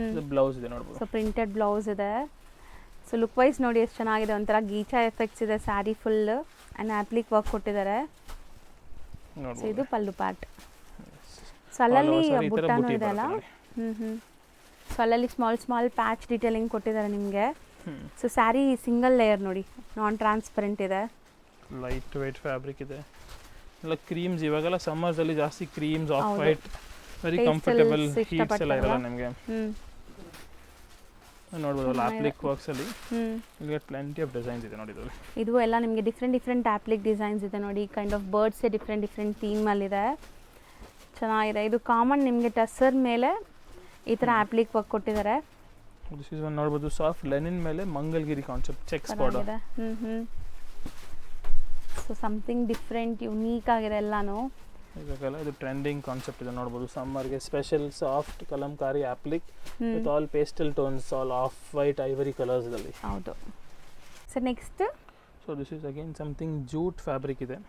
ಇದು ಬ್ಲೌಸ್ ಇದೆ ನೋಡ್ಬೋದು. ಸೊ ಪ್ರಿಂಟೆಡ್ ಬ್ಲೌಸ್ ಇದೆ. ಸೊ ಲುಕ್ ವೈಸ್ ನೋಡಿ ಎಷ್ಟು ಚೆನ್ನಾಗಿದೆ, ಒಂಥರ ಗೀಚಾ ಎಫೆಕ್ಟ್ಸ್ ಇದೆ sari full and applique work ಕೊಟ್ಟಿದ್ದಾರೆ. ಸೊ ಇದು ಪಲ್ಲು ಪಾರ್ಟ್. ಸೊ ಅಲ್ಲಲ್ಲಿ ಬುಟ್ಟಾನು ಇದೆ ಅಲ್ಲ. ಸೊ ಅಲ್ಲಲ್ಲಿ ಸ್ಮಾಲ್ ಪ್ಯಾಚ್ ಡೀಟೇಲಿಂಗ್ ಕೊಟ್ಟಿದ್ದಾರೆ ನಿಮಗೆ. ಸೊ ಸ್ಯಾರಿ ಸಿಂಗಲ್ ಲೇಯರ್ ನೋಡಿ, ನಾನ್ ಟ್ರಾನ್ಸ್ಪರೆಂಟ್ ಇದೆ, ಲೈಟ್ ವೇಟ್ ಫ್ಯಾಬ್ರಿಕ್ ಇದೆ. ಎಲ್ಲ ಕ್ರೀಮ್ಸ್ ಇವಾಗೆಲ್ಲ ಸಮ್ಮರ್ಸಲ್ಲಿ ಜಾಸ್ತಿ creams, off white, very comfortable, heats ಎಲ್ಲ ಇರಲ್ಲ ನಿಮಗೆ. ನೋಡ್ಬೋದು ಆಪ್ಲಿಕ್ ವರ್ಕ್ಸಲ್ಲಿ ನಿಮಗೆ ಪ್ಲೆಂಟಿ ಆಫ್ ಡಿಸೈನ್ಸ್ ಇದೆ ನೋಡಿ. ಇದು ಎಲ್ಲ ನಿಮಗೆ ಡಿಫ್ರೆಂಟ್ ಆಪ್ಲಿಕ್ ಡಿಸೈನ್ಸ್ ಇದೆ ನೋಡಿ. ಕೈಂಡ್ ಆಫ್ ಬರ್ಡ್ಸೇ ಡಿಫ್ರೆಂಟ್ ಥೀಮಲ್ಲಿದೆ, ಚೆನ್ನಾಗಿದೆ. ಇದು ಕಾಮನ್ ನಿಮಗೆ ಟಸ್ಸರ್ ಮೇಲೆ ಈ ಥರ ಆಪ್ಲಿಕ್ ವರ್ಕ್ ಕೊಟ್ಟಿದ್ದಾರೆ. ದಿಸ್ ಇಸ್ ಒನ್ ನೋಡ್ಬೋದು ಸಾಫ್ಟ್ ಲೆನಿನ್ ಮೇಲೆ Mangalgiri concept checks border. So something different unique ಆಗಿದೆ ಎಲ್ಲಾನು. ಇವಾಗೆಲ್ಲ ಇದು ಟ್ರೆಂಡಿಂಗ್ ಕಾನ್ಸೆಪ್ಟ್ ಇದೆ ನೋಡ್ಬೋದು. ಸಮ್ಮರ್ಗೆ special soft Kalamkari applique with all pastel tones, all off white ivory colours ಅಲ್ಲಿ. ಹೌದು. So next so this is again something jute fabric ಇದೆ,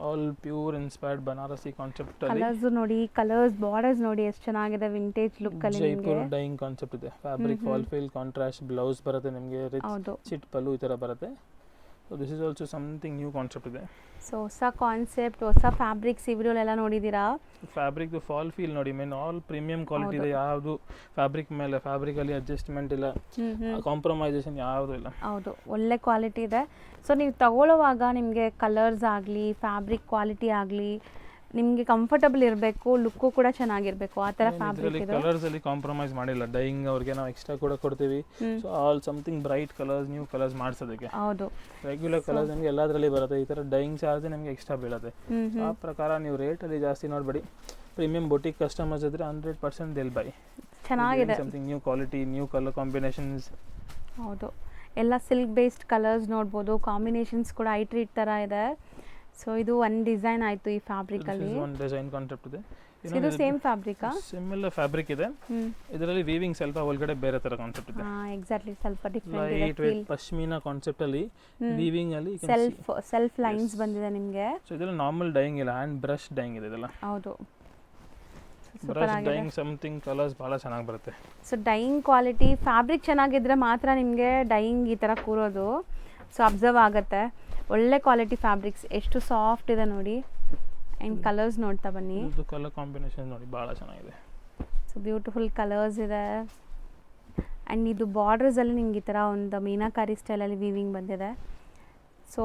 all pure inspired Banarasi concept ಅಲ್ಲಿ. ಕಲರ್ಸ್ ನೋಡಿ, ಕಲರ್ಸ್ ಬಾರ್ಡರ್ಸ್ ನೋಡಿ ಎಷ್ಟು ಚೆನ್ನಾಗಿದೆ, ವಿಂಟೇಜ್ ಲುಕ್ ಅಲ್ಲಿ ನಿಮಗೆ. ಜೈಪುರ್ ಡೈಯಿಂಗ್ ಕಾನ್ಸೆಪ್ಟ್ ಇದೆ. Fabric fall fill contrast blouse ಬರುತ್ತೆ ನಿಮಗೆ, ರಿಚ್ ಚಿಟ್ ಪಲ್ಲು ಈ ತರ ಬರುತ್ತೆ. So this is also something new concept ಇದೆ. ಸೊ ಹೊಸ ಕಾನ್ಸೆಪ್ಟ್, ಹೊಸ ಫ್ಯಾಬ್ರಿಕ್ಸ್ ಈ ವಿಡಿಯೋಲೆಲ್ಲ ನೋಡಿದ್ದೀರಾ. ಫ್ಯಾಬ್ರಿಕ್ ಫಾಲ್ ಫೀಲ್ ನೋಡಿ, ಮೇನ್ ಆಲ್ ಪ್ರೀಮಿಯಂ ಕ್ವಾಲಿಟಿ ಇದೆ. ಯಾವುದು ಫ್ಯಾಬ್ರಿಕ್ ಮೇಲೆ ಫ್ಯಾಬ್ರಿಕಲ್ಲಿ ಅಡ್ಜಸ್ಟ್ಮೆಂಟ್ ಇಲ್ಲ, ಕಾಂಪ್ರಮೈಸೇಷನ್ ಯಾವುದು ಇಲ್ಲ. ಹೌದು, ಒಳ್ಳೆ ಕ್ವಾಲಿಟಿ ಇದೆ. ಸೊ ನೀವು ತಗೊಳ್ಳುವಾಗ ನಿಮಗೆ ಕಲರ್ಸ್ ಆಗಲಿ, ಫ್ಯಾಬ್ರಿಕ್ ಕ್ವಾಲಿಟಿ ಆಗಲಿ ನಿಮಗೆ ಕಂಫರ್ಟಬಲ್ ಇರಬೇಕು, ಲುಕ್ಕು ಕೂಡ ಚೆನ್ನಾಗಿರಬೇಕು, ಆ ಥರ ಫ್ಯಾಬ್ರಿಕ್ ಇದೆ. ಕಲರ್ಸ್ ಅಲ್ಲಿ ಕಾಂಪ್ರಮೈಸ್ ಮಾಡಿಲ್ಲ. ಡೈಯಿಂಗ್ ಅವ್ರಿಗೆ ನಾವು ಎಕ್ಸ್ಟ್ರಾ ಕೂಡ ಕೊಡ್ತೀವಿ. So all something bright colours, new colours ಮಾಡಿಸೋದಕ್ಕೆ. ಹೌದು, ರೆಗ್ಯುಲರ್ ಕಲರ್ಸ್ ನಿಮಗೆ ಎಲ್ಲದರಲ್ಲಿ ಬರುತ್ತೆ. ಈ ಥರ ಡೈಯಿಂಗ್ ಚಾರ್ಜ್ ನಿಮಗೆ ಎಕ್ಸ್ಟ್ರಾ ಬೀಳುತ್ತೆ. ಆ ಪ್ರಕಾರ ನೀವು ರೇಟಲ್ಲಿ ಜಾಸ್ತಿ ನೋಡಬೇಡಿ. ಪ್ರೀಮಿಯಂ ಬೊಟಿಕ್ ಕಸ್ಟಮರ್ಸ್ ಇದ್ರೆ 100% ದಿಲ್ ಬೈ. ಚೆನ್ನಾಗಿದೆ, something new quality, new colour combinations. ಹೌದು, ಎಲ್ಲ ಸಿಲ್ಕ್ ಬೇಸ್ಡ್ ಕಲರ್ಸ್ ನೋಡ್ಬೋದು, ಕಾಂಬಿನೇಷನ್ಸ್ ಕೂಡ ಐ ಟ್ರೀಟ್ ಥರ ಇದೆ. ಸೊ ಇದು ಒಂದು ಡಿಸೈನ್ ಆಯಿತು ಈ ಫ್ಯಾಬ್ರಿಕಲ್ಲಿ. ಒಂದು ಡಿಸೈನ್ ಕಾನ್ಸೆಪ್ಟ್ ಇದೆ. ಇದು ಸೇಮ್ ಫ್ಯಾಬ್ರಿಕಾ? ಸಿಮಿಲರ್ ಫ್ಯಾಬ್ರಿಕ್ ಇದೆ. ಇದರಲ್ಲಿ ವೀವಿಂಗ್ ಸ್ವಲ್ಪ ಒಳಗಡೆ ಬೇರೆ ತರ ಕಾನ್ಸೆಪ್ಟ್ ಇದೆ. ಎಕ್ಸಾಕ್ಟ್ಲಿ, ಸ್ವಲ್ಪ ಡಿಫರೆಂಟ್ ಇದೆ. ಲೈಟ್ ವೇಟ್ ಪಶ್ಮಿನಾ ಕಾನ್ಸೆಪ್ಟ್ ಅಲ್ಲಿ ವೀವಿಂಗ್ ಅಲ್ಲಿ ಸೆಲ್ಫ್ ಲೈನ್ಸ್ ಬಂದಿದೆ ನಿಮಗೆ. ಸೊ ಇದೆಲ್ಲ ನಾರ್ಮಲ್ ಡೈಯಿಂಗ್ ಇಲ್ಲ, ಹ್ಯಾಂಡ್ ಬ್ರಷ್ ಡೈಯಿಂಗ್ ಇದೆ ಇದೆಲ್ಲ. ಹೌದು, ಬ್ರಷ್ ಡೈಯಿಂಗ್ ಸಮಥಿಂಗ್ ಕಲರ್ಸ್ ಬಹಳ ಚೆನ್ನಾಗಿ ಬರುತ್ತೆ. ಸೊ ಡೈಯಿಂಗ್ ಕ್ವಾಲಿಟಿ, ಫ್ಯಾಬ್ರಿಕ್ ಚೆನ್ನಾಗಿದ್ರೆ ಮಾತ್ರ ನಿಮಗೆ ಡೈಯಿಂಗ್ ಈ ಥರ ಕೂರೋದು. ಸೊ ಅಬ್ಸರ್ವ್ ಆಗುತ್ತೆ. ಒಳ್ಳೆ ಕ್ವಾಲಿಟಿ ಫ್ಯಾಬ್ರಿಕ್ಸ್, ಎಷ್ಟು ಸಾಫ್ಟ್ ಇದೆ ನೋಡಿ. ಆ್ಯಂಡ್ ಕಲರ್ಸ್ ನೋಡ್ತಾ ಬನ್ನಿ. ಇದು ಕಲರ್ ಕಾಂಬಿನೇಷನ್ ನೋಡಿ, ಭಾಳ ಚೆನ್ನಾಗಿದೆ. ಸೊ ಬ್ಯೂಟಿಫುಲ್ ಕಲರ್ಸ್ ಇದೆ. ಆ್ಯಂಡ್ ಇದು ಬಾರ್ಡರ್ಸಲ್ಲಿ ನಿಮ್ಗೆ ಈ ಥರ ಒಂದು ಮೀನಾಕಾರಿ ಸ್ಟೈಲಲ್ಲಿ ವೀವಿಂಗ್ ಬಂದಿದೆ. ಸೊ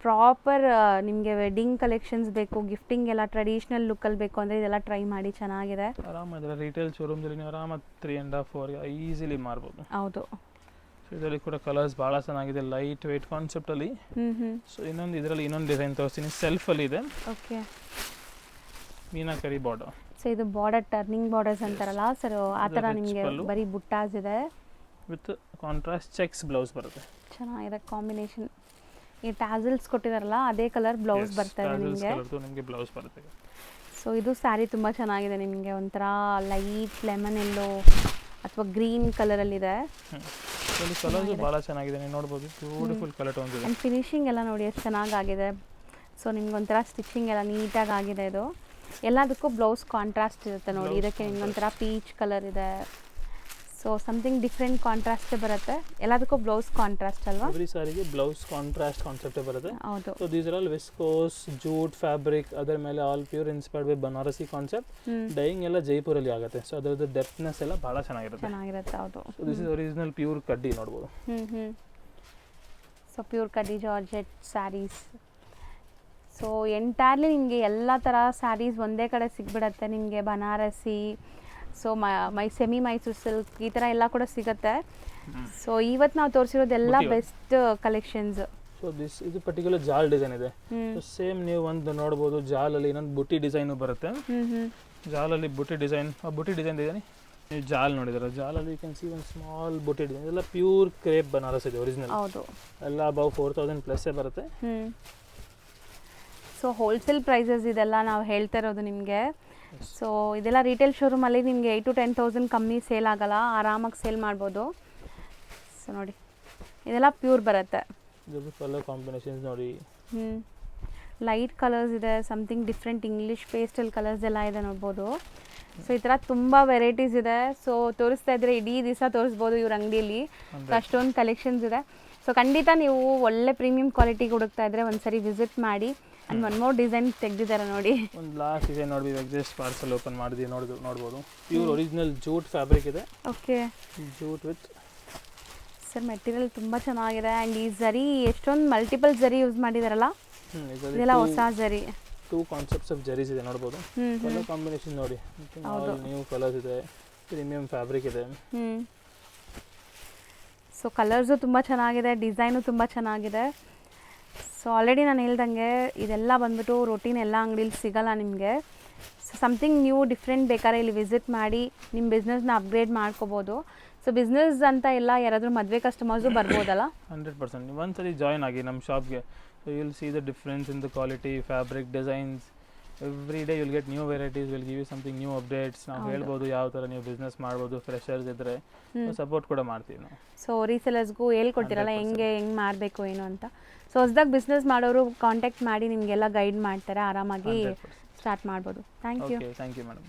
ಪ್ರಾಪರ್ ನಿಮಗೆ ವೆಡ್ಡಿಂಗ್ ಕಲೆಕ್ಷನ್ಸ್ ಬೇಕು, ಗಿಫ್ಟಿಂಗ್ ಎಲ್ಲ ಟ್ರೆಡಿಷ್ನಲ್ ಲುಕ್ಕಲ್ಲಿ ಬೇಕು ಅಂದರೆ ಇದೆಲ್ಲ ಟ್ರೈ ಮಾಡಿ, ಚೆನ್ನಾಗಿದೆ. ಆರಾಮಾಗಿ ರಿಟೇಲ್ ಶೋರೂಮ್ದಲ್ಲಿ ನೀವು ಆರಾಮಾಗಿ 3.5-4 ಈಸಿಲಿ ಮಾರ್ಬೋದು. ಹೌದು. ಇದರಲ್ಲಿ ಕೂಡ ಕಲರ್ಸ್ ಭಾಳ ಚೆನ್ನಾಗಿದೆ, ಲೈಟ್ ವೇಟ್ ಕಾನ್ಸೆಪ್ಟಲ್ಲಿ. ಸೊ ಇದರಲ್ಲಿ ಇನ್ನೊಂದು ಡಿಸೈನ್ ತೋರಿಸ್ತೀನಿ, ಸೆಲ್ಫಲ್ಲಿ ಇದೆ. Okay, meenakari border. ಸೊ ಇದು ಬಾರ್ಡರ್ ಟರ್ನಿಂಗ್ ಬಾರ್ಡರ್ಸ್ ಅಂತಾರಲ್ಲ ಸರ್, ಆ ಥರ ನಿಮಗೆ ಬರೀ ಬುಟ್ಟಾಸ್ ಇದೆ. ವಿತ್ ಕಾಂಟ್ರಾಸ್ಟ್ ಚೆಕ್ಸ್ ಬ್ಲೌಸ್ ಬರುತ್ತೆ. ಚೆನ್ನಾಗಿದೆ ಕಾಂಬಿನೇಷನ್. ಈ ಟ್ಯಾಸಲ್ಸ್ ಕೊಟ್ಟಿದಾರಲ್ಲ ಅದೇ ಕಲರ್ ಬ್ಲೌಸ್ ಬರ್ತಾ ಇದೆ ನಿಮಗೆ ಬ್ಲೌಸ್ ಬರುತ್ತೆ. ಸೊ ಇದು ಸ್ಯಾರಿ ತುಂಬ ಚೆನ್ನಾಗಿದೆ, ನಿಮಗೆ ಒಂಥರ ಲೈಟ್ ಲೆಮನ್ ಎಲ್ಲೋ ಅಥವಾ ಗ್ರೀನ್ ಕಲರಲ್ಲಿದೆ. ಕಲರ್ಸ್ ಭಾಳ ಚೆನ್ನಾಗಿದೆ, ನೀವು ನೋಡ್ಬೋದು. ಬ್ಯೂಟಿಫುಲ್ ಕಲರ್ ಟೋನ್ಸ್ ಇದೆ. ಆ್ಯಂಡ್ ಫಿನಿಶಿಂಗ್ ಎಲ್ಲ ನೋಡಿ ಎಷ್ಟು ಚೆನ್ನಾಗಾಗಿದೆ. ಸೊ ನಿಮ್ಗೆ ಒಂಥರ ಸ್ಟಿಚಿಂಗ್ ಎಲ್ಲ ನೀಟಾಗಿ ಆಗಿದೆ. ಇದು ಎಲ್ಲದಕ್ಕೂ ಬ್ಲೌಸ್ ಕಾಂಟ್ರಾಸ್ಟ್ ಇರುತ್ತೆ ನೋಡಿ. ಇದಕ್ಕೆ ನಿಮ್ಗೊಂಥರ ಪೀಚ್ ಕಲರ್ ಇದೆ. ಸೊ ಸಮಥಿಂಗ್ ಡಿಫ್ರೆಂಟ್ ಕಾಂಟ್ರಾಸ್ಟೇ ಬರುತ್ತೆ. ಎಲ್ಲದಕ್ಕೂ ಬ್ಲೌಸ್ ಕಾಂಟ್ರಾಸ್ಟ್ ಅಲ್ವಾ? ಎವ್ರಿ ಸಾರಿಗೆ ಬ್ಲೌಸ್ ಕಾಂಟ್ರಾಸ್ಟ್ ಕಾನ್ಸೆಪ್ಟೇ ಬರುತ್ತೆ. ಹೌದು. So these are all viscose jute fabric, ಅದರ ಮೇಲೆ all pure inspired by Banarasi concept. Dyeing ಎಲ್ಲ ಜೈಪುರಲ್ಲಿ ಆಗುತ್ತೆ. ಸೊ ಅದರದ್ದು ಡೆಪ್ತ್ನೆಸ್ ಎಲ್ಲ ಭಾಳ ಚೆನ್ನಾಗಿರುತ್ತೆ. ಹೌದು. So this is original pure ಕಡ್ಡಿ ನೋಡ್ಬೋದು. ಸೊ ಪ್ಯೂರ್ ಕಡ್ಡಿ ಜಾರ್ಜೆಟ್ ಸ್ಯಾರೀಸ್. ಸೊ ಎಂಟೈರ್ಲಿ ನಿಮಗೆ ಎಲ್ಲ ಥರ ಸ್ಯಾರೀಸ್ ಒಂದೇ ಕಡೆ ಸಿಗ್ಬಿಡತ್ತೆ ನಿಮಗೆ. Banarasi, so semi Mysuru silk ಈ ಥರ ಎಲ್ಲ ಕೂಡ ಸಿಗುತ್ತೆ. ಸೊ ಇವತ್ತು ನಾವು ತೋರಿಸಿರೋದೆಲ್ಲ ಬೆಸ್ಟ್ ಕಲೆಕ್ಷನ್ಸ್. ಸೊ ಇದು ಪರ್ಟಿಕ್ಯುಲರ್ ಜಾಲ್ ಡಿಸೈನ್ ಇದೆ. ಸೇಮ್ ನೀವು ಒಂದು ನೋಡ್ಬೋದು, ಜಾಲಲ್ಲಿ ಇನ್ನೊಂದು ಬುಟ್ಟಿ ಡಿಸೈನು ಬರುತ್ತೆ. ಜಾಲಲ್ಲಿ ಬುಟ್ಟಿ ಡಿಸೈನ್ ಇದೆ. ನೀವು ಜಾಲ್ ನೋಡಿದ್ರೆ ಜಾಲಲ್ಲಿ ಯು ಕ್ಯಾನ್ ಸಿ ಒಂದು ಸ್ಮಾಲ್ ಬುಟ್ಟಿ ಡಿಸೈನ್. ಇದೆಲ್ಲ ಪ್ಯೂರ್ ಕ್ರೇಪ್ ಬನಾರಸ್ ಇದೆ, ಒರಿಜಿನಲ್. ಹೌದು. ಎಲ್ಲ ಅಬೌವ್ 4000 ಪ್ಲಸ್ಸೇ ಬರುತ್ತೆ. ಸೊ ಹೋಲ್ಸೇಲ್ ಪ್ರೈಸಸ್ ಇದೆಲ್ಲ ನಾವು ಹೇಳ್ತಾ ಇರೋದು ನಿಮಗೆ. ಸೊ ಇದೆಲ್ಲ ರಿಟೇಲ್ ಶೋರೂಮಲ್ಲಿ ನಿಮಗೆ 8,000 to 10,000 ಕಮ್ಮಿ ಸೇಲ್ ಆಗಲ್ಲ, ಆರಾಮಾಗಿ ಸೇಲ್ ಮಾಡ್ಬೋದು. ಸೊ ನೋಡಿ ಇದೆಲ್ಲ ಪ್ಯೂರ್ ಬರುತ್ತೆ. ಕಲರ್ ಕಾಂಬಿನೇಷನ್ಸ್ ನೋಡಿ, ಲೈಟ್ ಕಲರ್ಸ್ ಇದೆ, something different English pastel colours ಎಲ್ಲ ಇದೆ ನೋಡ್ಬೋದು. ಸೊ ಈ ಥರ ತುಂಬ ವೆರೈಟೀಸ್ ಇದೆ. ಸೊ ತೋರಿಸ್ತಾ ಇದ್ರೆ ಇಡೀ ದಿವಸ ತೋರಿಸ್ಬೋದು ಇವ್ರ ಅಂಗಡಿಯಲ್ಲಿ. ಸೊ ಅಷ್ಟೊಂದು ಕಲೆಕ್ಷನ್ಸ್ ಇದೆ. ಸೊ ಖಂಡಿತ ನೀವು ಒಳ್ಳೆ ಪ್ರೀಮಿಯಂ ಕ್ವಾಲಿಟಿಗೆ ಹುಡುಕ್ತಾ ಇದ್ರೆ ಒಂದ್ಸರಿ ವಿಸಿಟ್ ಮಾಡಿ. ಆ್ಯಂಡ್ ಒನ್ ಮೋರ್ ಡಿಸೈನ್ ತೆಗ್ದಿದ್ದಾರೆ ನೋಡಿ. ಒಂದು ಲಾಸ್ಟ್ ಡಿಸೈನ್ ನೋಡಿ, ಇವಾಗ ಜಸ್ಟ್ ಪಾರ್ಸಲ್ ಓಪನ್ ಮಾಡಿದ್ವಿ, ನೋಡ್ಬೋದು. ಪ್ಯೂರ್ ಒರಿಜಿನಲ್ ಜೂಟ್ ಫ್ಯಾಬ್ರಿಕ್ ಇದೆ. Okay, jute with sir material ತುಂಬ ಚೆನ್ನಾಗಿದೆ. ಆ್ಯಂಡ್ ಈ ಝರಿ ಎಷ್ಟೊಂದು ಮಲ್ಟಿಪಲ್ ಝರಿ ಯೂಸ್ ಮಾಡಿದಾರಲ್ಲ, ಇದೆಲ್ಲ ಹೊಸ ಝರಿ. 2 ಕಾನ್ಸೆಪ್ಟ್ಸ್ ಆಫ್ ಜರೀಸ್ ಇದೆ ನೋಡ್ಬೋದು. ಕಲರ್ ಕಾಂಬಿನೇಷನ್ ನೋಡಿ, ನ್ಯೂ ಕಲರ್ಸ್ ಇದೆ, ಪ್ರೀಮಿಯಂ ಫ್ಯಾಬ್ರಿಕ್ ಇದೆ. ಸೊ ಕಲರ್ಸು ತುಂಬ ಚೆನ್ನಾಗಿದೆ, ಡಿಸೈನು ತುಂಬ ಚೆನ್ನಾಗಿದೆ. ಸೊ ಆಲ್ರೆಡಿ ನಾನು ಹೇಳ್ದಂಗೆ ಇದೆಲ್ಲ ಬಂದ್ಬಿಟ್ಟು ರೊಟೀನ್ ಎಲ್ಲ ಅಂಗಡೀಲಿ ಸಿಗಲ್ಲ ನಿಮಗೆ. ಸೊ ಸಮಥಿಂಗ್ ನ್ಯೂ ಡಿಫ್ರೆಂಟ್ ಬೇಕಾದ್ರೆ ಇಲ್ಲಿ ವಿಸಿಟ್ ಮಾಡಿ ನಿಮ್ಮ ಬಿಸ್ನೆಸ್ನ ಅಪ್ಗ್ರೇಡ್ ಮಾಡ್ಕೋಬೋದು. ಸೊ ಬಿಸ್ನೆಸ್ ಅಂತ ಎಲ್ಲ ಯಾರಾದರೂ ಮದುವೆ ಕಸ್ಟಮರ್ಸು ಬರ್ಬೋದಲ್ಲ? 100%. ನೀವು ಒಂದ್ಸರಿ ಜಾಯ್ನ್ ಆಗಿ ನಮ್ಮ ಶಾಪ್ಗೆ. So you will see the difference in the quality, fabric, designs. Every day will get new varieties, will give you something new updates. ನಾವು ಹೇಳ್ಬೋದು ಯಾವ ಥರ ನೀವು ಬಿಸ್ನೆಸ್ ಮಾಡ್ಬೋದು. ಫ್ರೆಶರ್ಸ್ ಇದ್ದರೆ ಸಪೋರ್ಟ್ ಕೂಡ ಮಾಡ್ತೀವಿ ನಾವು. ಸೊ ರೀಸೆಲರ್ಸ್ಗೂ ಹೇಳ್ಕೊಡ್ತೀರಲ್ಲ ಹೆಂಗೆ ಮಾಡಬೇಕು ಏನು ಅಂತ. ಸೊ ಹೊಸ್ದಾಗಿ ಬಿಸ್ನೆಸ್ ಮಾಡೋರು ಕಾಂಟ್ಯಾಕ್ಟ್ ಮಾಡಿ ನಿಮಗೆಲ್ಲ ಗೈಡ್ ಮಾಡ್ತಾರೆ, ಆರಾಮಾಗಿ ಸ್ಟಾರ್ಟ್ ಮಾಡ್ಬೋದು. Thank you. Thank you madam.